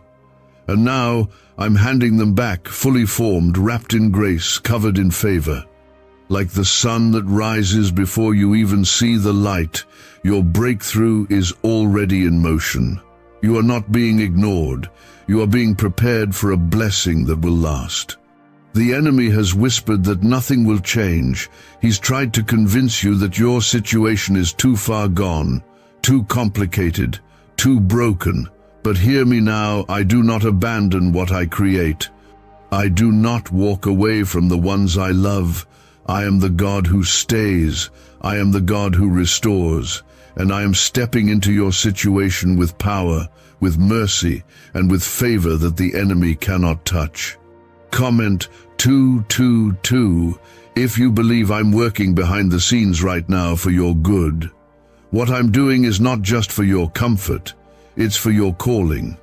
And now I'm handing them back, fully formed, wrapped in grace, covered in favor. Like the sun that rises before you even see the light, your breakthrough is already in motion. You are not being ignored. You are being prepared for a blessing that will last. The enemy has whispered that nothing will change. He's tried to convince you that your situation is too far gone, too complicated, too broken. But hear me now, I do not abandon what I create. I do not walk away from the ones I love. I am the God who stays. I am the God who restores. And I am stepping into your situation with power, with mercy, and with favor that the enemy cannot touch. Comment 222 if you believe I'm working behind the scenes right now for your good. What I'm doing is not just for your comfort. It's for your calling.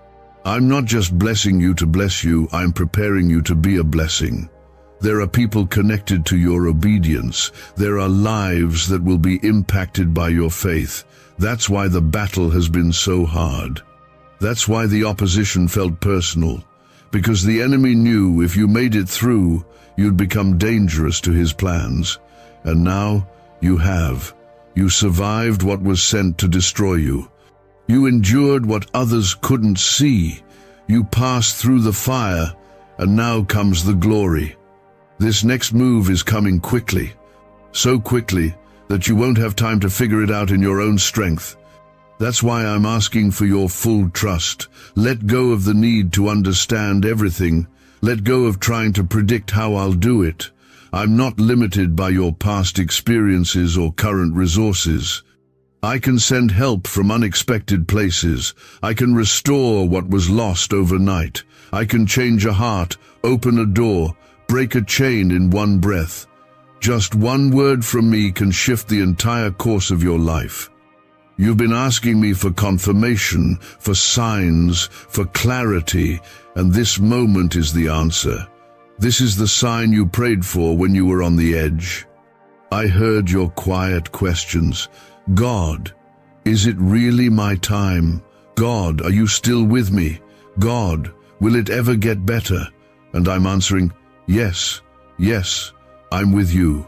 I'm not just blessing you to bless you, I'm preparing you to be a blessing. There are people connected to your obedience. There are lives that will be impacted by your faith. That's why the battle has been so hard. That's why the opposition felt personal. Because the enemy knew if you made it through, you'd become dangerous to his plans. And now you have. You survived what was sent to destroy you. You endured what others couldn't see. You passed through the fire, and now comes the glory. This next move is coming quickly, so quickly that you won't have time to figure it out in your own strength. That's why I'm asking for your full trust. Let go of the need to understand everything. Let go of trying to predict how I'll do it. I'm not limited by your past experiences or current resources. I can send help from unexpected places. I can restore what was lost overnight. I can change a heart, open a door, break a chain in one breath. Just one word from me can shift the entire course of your life. You've been asking me for confirmation, for signs, for clarity, and this moment is the answer. This is the sign you prayed for when you were on the edge. I heard your quiet questions. God, is it really my time? God, are you still with me? God, will it ever get better? And I'm answering, yes, yes, I'm with you.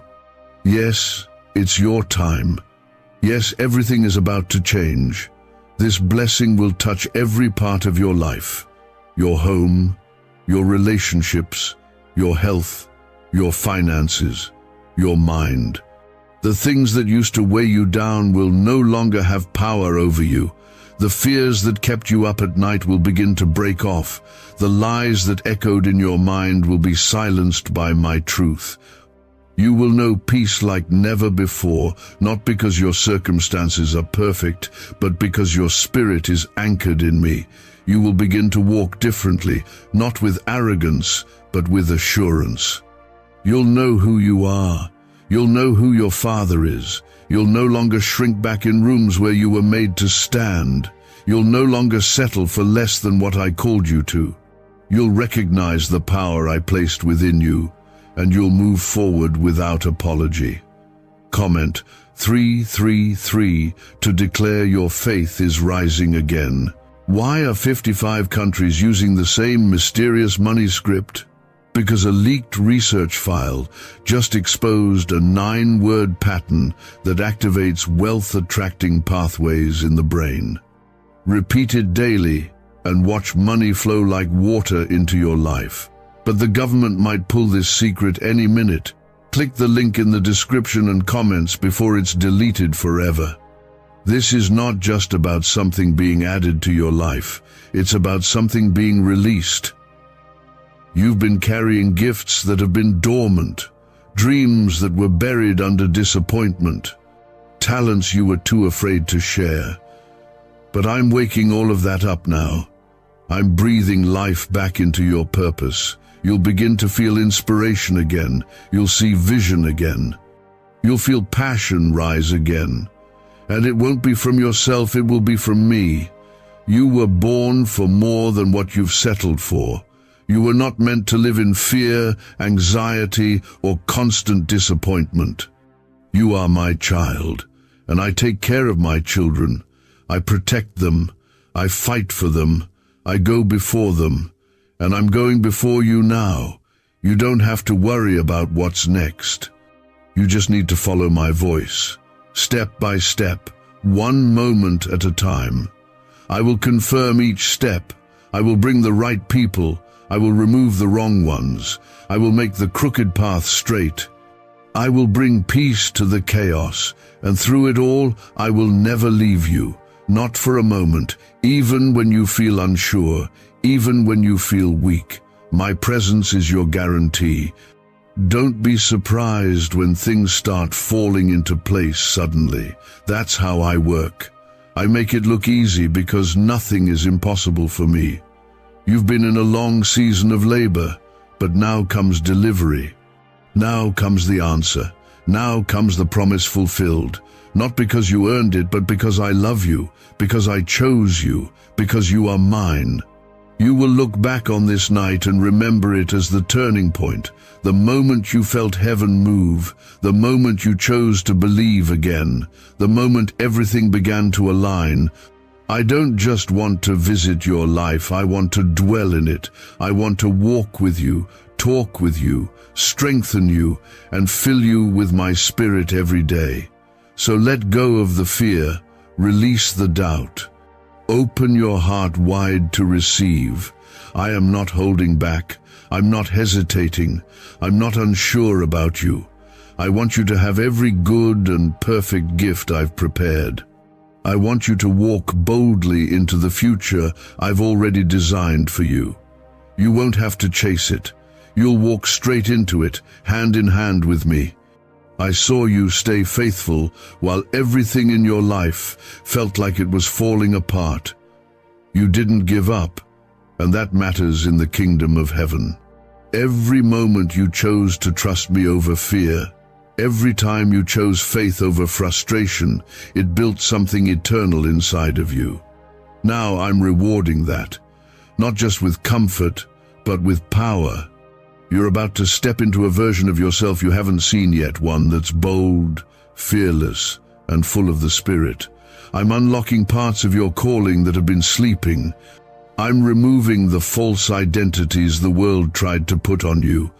Yes, it's your time. Yes, everything is about to change. This blessing will touch every part of your life. Your home, your relationships, your health, your finances, your mind. The things that used to weigh you down will no longer have power over you. The fears that kept you up at night will begin to break off. The lies that echoed in your mind will be silenced by my truth. You will know peace like never before, not because your circumstances are perfect, but because your spirit is anchored in me. You will begin to walk differently, not with arrogance, but with assurance. You'll know who you are. You'll know who your Father is. You'll no longer shrink back in rooms where you were made to stand. You'll no longer settle for less than what I called you to. You'll recognize the power I placed within you, and you'll move forward without apology. Comment 333 to declare your faith is rising again. Why are 55 countries using the same mysterious money script? Because a leaked research file just exposed a 9-word pattern that activates wealth-attracting pathways in the brain. Repeat it daily and watch money flow like water into your life. But the government might pull this secret any minute. Click the link in the description and comments before it's deleted forever. This is not just about something being added to your life. It's about something being released. You've been carrying gifts that have been dormant, dreams that were buried under disappointment, talents you were too afraid to share. But I'm waking all of that up now. I'm breathing life back into your purpose. You'll begin to feel inspiration again. You'll see vision again. You'll feel passion rise again. And it won't be from yourself, it will be from me. You were born for more than what you've settled for. You were not meant to live in fear, anxiety, or constant disappointment. You are my child, and I take care of my children. I protect them. I fight for them. I go before them. And I'm going before you now. You don't have to worry about what's next. You just need to follow my voice, step by step, one moment at a time. I will confirm each step. I will bring the right people. I will remove the wrong ones. I will make the crooked path straight. I will bring peace to the chaos, and through it all, I will never leave you, not for a moment, even when you feel unsure, even when you feel weak. My presence is your guarantee. Don't be surprised when things start falling into place suddenly. That's how I work. I make it look easy because nothing is impossible for me. You've been in a long season of labor, but now comes delivery. Now comes the answer. Now comes the promise fulfilled. Not because you earned it, but because I love you, because I chose you, because you are mine. You will look back on this night and remember it as the turning point, the moment you felt heaven move, the moment you chose to believe again, the moment everything began to align. I don't just want to visit your life, I want to dwell in it. I want to walk with you, talk with you, strengthen you, and fill you with my spirit every day. So let go of the fear, release the doubt. Open your heart wide to receive. I am not holding back. I'm not hesitating. I'm not unsure about you. I want you to have every good and perfect gift I've prepared. I want you to walk boldly into the future I've already designed for you. You won't have to chase it. You'll walk straight into it, hand in hand with me. I saw you stay faithful while everything in your life felt like it was falling apart. You didn't give up, and that matters in the kingdom of heaven. Every moment you chose to trust me over fear, Every time you chose faith over frustration, it built something eternal inside of you. Now I'm rewarding that, not just with comfort, but with power. You're about to step into a version of yourself you haven't seen yet, one that's bold, fearless, and full of the Spirit. I'm unlocking parts of your calling that have been sleeping. I'm removing the false identities the world tried to put on you.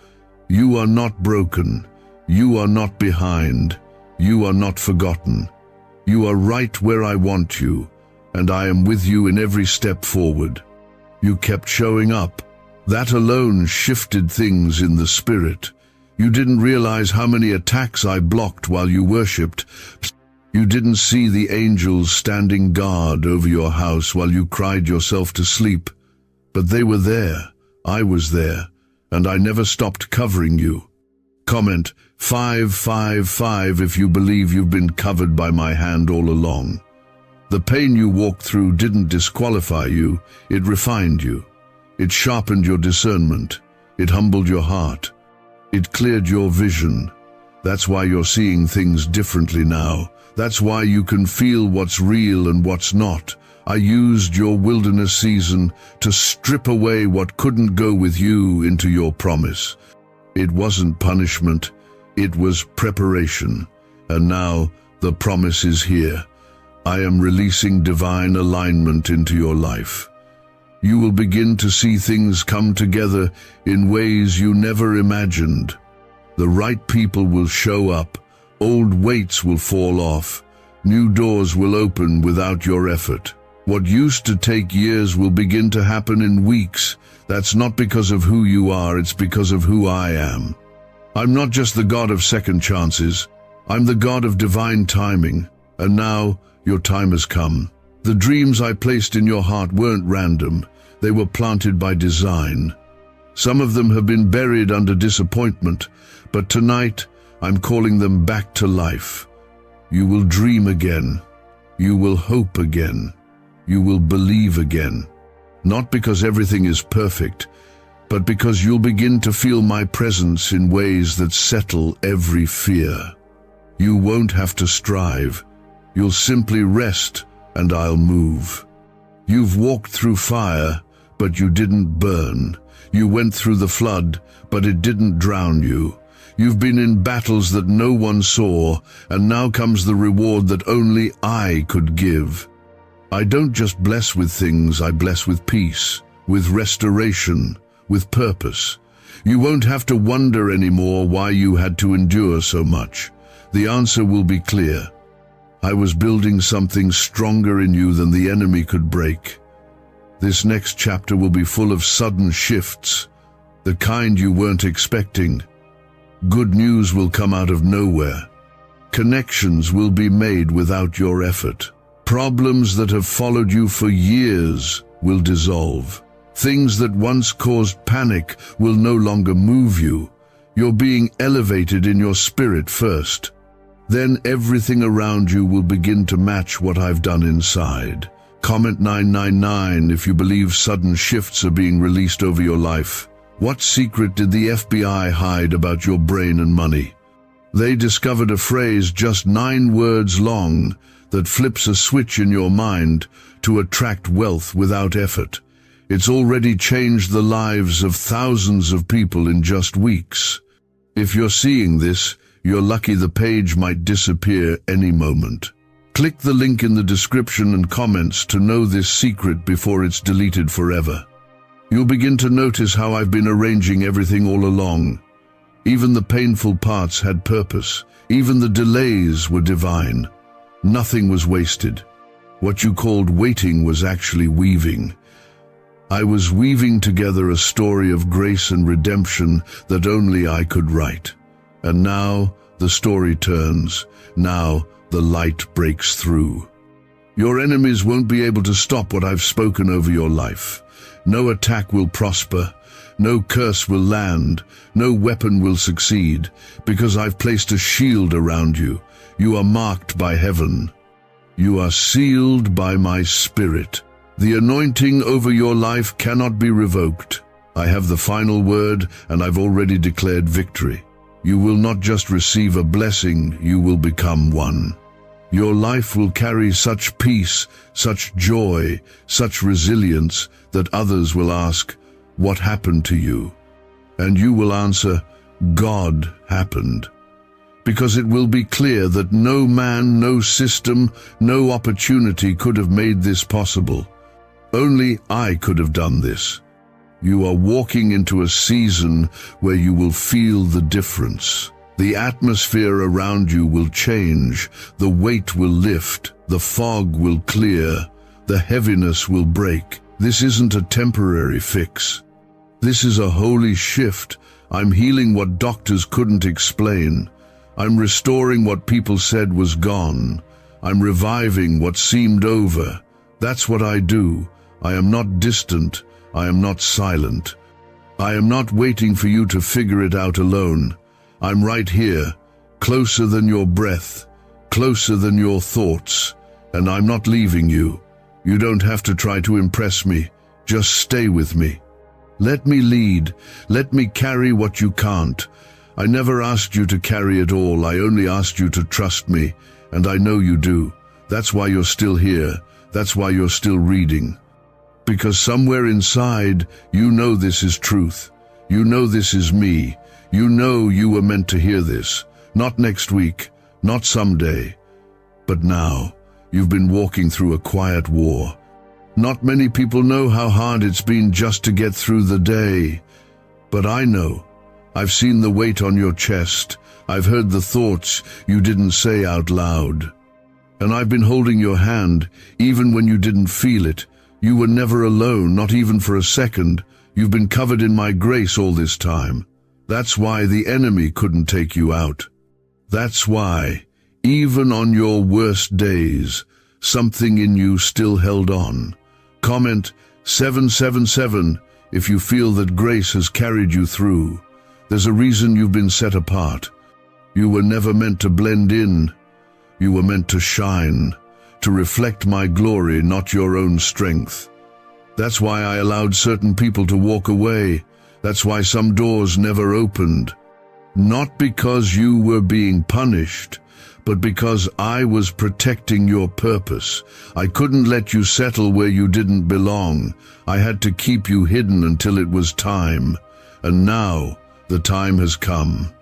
You are not broken. You are not behind. You are not forgotten. You are right where I want you, and I am with you in every step forward. You kept showing up. That alone shifted things in the spirit. You didn't realize how many attacks I blocked while you worshipped. You didn't see the angels standing guard over your house while you cried yourself to sleep. But they were there. I was there. And I never stopped covering you. Comment 555 if you believe you've been covered by my hand all along. The pain you walked through didn't disqualify you, it refined you. It sharpened your discernment. It humbled your heart. It cleared your vision. That's why you're seeing things differently now. That's why you can feel what's real and what's not. I used your wilderness season to strip away what couldn't go with you into your promise. It wasn't punishment, it was preparation. And now the promise is here. I am releasing divine alignment into your life. You will begin to see things come together in ways you never imagined. The right people will show up, old weights will fall off, new doors will open without your effort. What used to take years will begin to happen in weeks. That's not because of who you are, it's because of who I am. I'm not just the God of second chances, I'm the God of divine timing, and now your time has come. The dreams I placed in your heart weren't random, they were planted by design. Some of them have been buried under disappointment, but tonight I'm calling them back to life. You will dream again. You will hope again. You will believe again. Not because everything is perfect, but because you'll begin to feel my presence in ways that settle every fear. You won't have to strive. You'll simply rest and I'll move. You've walked through fire, but you didn't burn. You went through the flood, but it didn't drown you. You've been in battles that no one saw, and now comes the reward that only I could give. I don't just bless with things, I bless with peace, with restoration, with purpose. You won't have to wonder anymore why you had to endure so much. The answer will be clear. I was building something stronger in you than the enemy could break. This next chapter will be full of sudden shifts, the kind you weren't expecting. Good news will come out of nowhere. Connections will be made without your effort. Problems that have followed you for years will dissolve. Things that once caused panic will no longer move you. You're being elevated in your spirit first. Then everything around you will begin to match what I've done inside. Comment 999 if you believe sudden shifts are being released over your life. What secret did the FBI hide about your brain and money? They discovered a phrase just 9 words long that flips a switch in your mind to attract wealth without effort. It's already changed the lives of thousands of people in just weeks. If you're seeing this, you're lucky the page might disappear any moment. Click the link in the description and comments to know this secret before it's deleted forever. You'll begin to notice how I've been arranging everything all along. Even the painful parts had purpose. Even the delays were divine. Nothing was wasted. What you called waiting was actually weaving. I was weaving together a story of grace and redemption that only I could write. And now the story turns. Now the light breaks through. Your enemies won't be able to stop what I've spoken over your life. No attack will prosper. No curse will land. No weapon will succeed, because I've placed a shield around you. You are marked by heaven. You are sealed by my spirit. The anointing over your life cannot be revoked. I have the final word, and I've already declared victory. You will not just receive a blessing, you will become one. Your life will carry such peace, such joy, such resilience that others will ask, "What happened to you?" And you will answer, "God happened." Because it will be clear that no man, no system, no opportunity could have made this possible. Only I could have done this. You are walking into a season where you will feel the difference. The atmosphere around you will change, the weight will lift, the fog will clear, the heaviness will break. This isn't a temporary fix. This is a holy shift. I'm healing what doctors couldn't explain. I'm restoring what people said was gone. I'm reviving what seemed over. That's what I do. I am not distant. I am not silent. I am not waiting for you to figure it out alone. I'm right here, closer than your breath, closer than your thoughts, and I'm not leaving you. You don't have to try to impress me. Just stay with me. Let me lead. Let me carry what you can't. I never asked you to carry it all. I only asked you to trust me, and I know you do. That's why you're still here. That's why you're still reading. Because somewhere inside, you know this is truth. You know this is me. You know you were meant to hear this. Not next week, not someday, but now. You've been walking through a quiet war. Not many people know how hard it's been just to get through the day. But I know. I've seen the weight on your chest. I've heard the thoughts you didn't say out loud. And I've been holding your hand, even when you didn't feel it. You were never alone, not even for a second. You've been covered in my grace all this time. That's why the enemy couldn't take you out. That's why, even on your worst days, something in you still held on. Comment 777 if you feel that grace has carried you through. There's a reason you've been set apart. You were never meant to blend in. You were meant to shine, to reflect my glory, not your own strength. That's why I allowed certain people to walk away. That's why some doors never opened. Not because you were being punished, but because I was protecting your purpose. I couldn't let you settle where you didn't belong. I had to keep you hidden until it was time. And now, the time has come.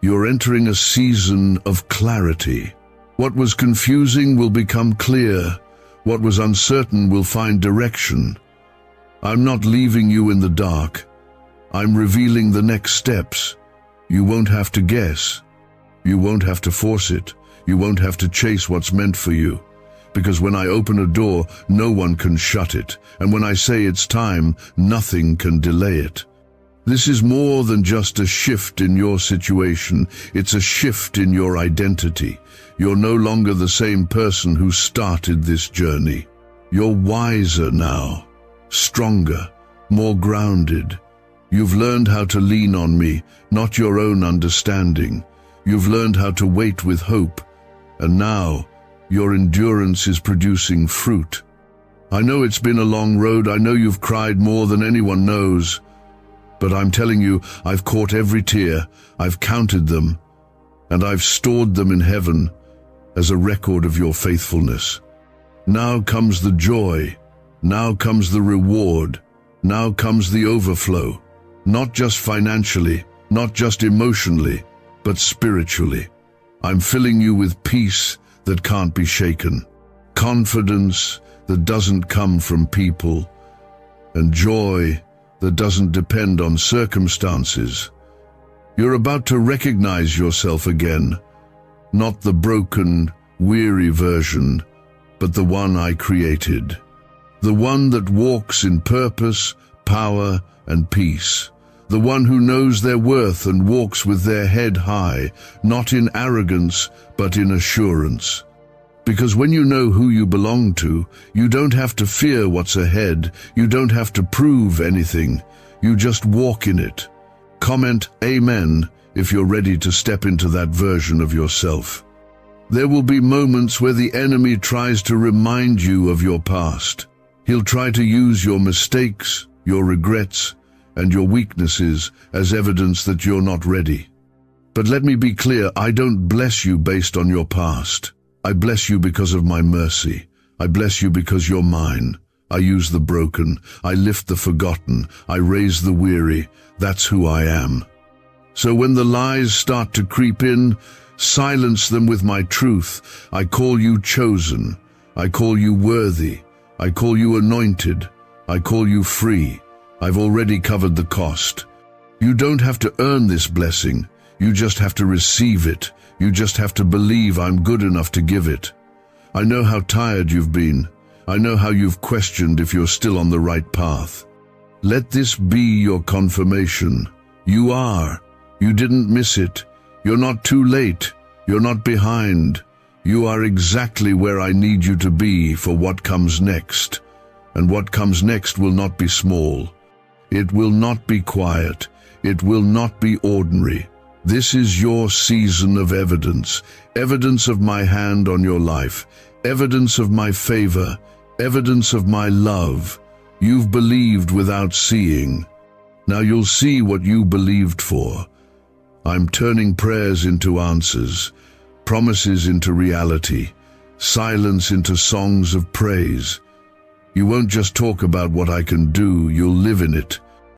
You're entering a season of clarity. What was confusing will become clear. What was uncertain will find direction. I'm not leaving you in the dark. I'm revealing the next steps. You won't have to guess. You won't have to force it. You won't have to chase what's meant for you. Because when I open a door, no one can shut it. And when I say it's time, nothing can delay it. This is more than just a shift in your situation. It's a shift in your identity. You're no longer the same person who started this journey. You're wiser now, stronger, more grounded. You've learned how to lean on me, not your own understanding. You've learned how to wait with hope. And now, your endurance is producing fruit. I know it's been a long road. I know you've cried more than anyone knows. But I'm telling you, I've caught every tear. I've counted them. And I've stored them in heaven as a record of your faithfulness. Now comes the joy. Now comes the reward. Now comes the overflow. Not just financially, not just emotionally, but spiritually. I'm filling you with peace that can't be shaken, confidence that doesn't come from people, and joy that doesn't depend on circumstances. You're about to recognize yourself again, not the broken, weary version, but the one I created. The one that walks in purpose, power, and peace. The one who knows their worth and walks with their head high, not in arrogance, but in assurance. Because when you know who you belong to, you don't have to fear what's ahead. You don't have to prove anything. You just walk in it. Comment Amen if you're ready to step into that version of yourself. There will be moments where the enemy tries to remind you of your past. He'll try to use your mistakes, your regrets, and your weaknesses as evidence that you're not ready. But let me be clear, I don't bless you based on your past. I bless you because of my mercy. I bless you because you're mine. I use the broken. I lift the forgotten. I raise the weary. That's who I am. So when the lies start to creep in, silence them with my truth. I call you chosen. I call you worthy. I call you anointed. I call you free. I've already covered the cost. You don't have to earn this blessing. You just have to receive it. You just have to believe I'm good enough to give it. I know how tired you've been. I know how you've questioned if you're still on the right path. Let this be your confirmation. You are. You didn't miss it. You're not too late. You're not behind. You are exactly where I need you to be for what comes next. And what comes next will not be small. It will not be quiet. It will not be ordinary. This is your season of evidence. Evidence of my hand on your life. Evidence of my favor. Evidence of my love. You've believed without seeing. Now you'll see what you believed for. I'm turning prayers into answers, promises into reality, silence into songs of praise. You won't just talk about what I can do, you'll live in it.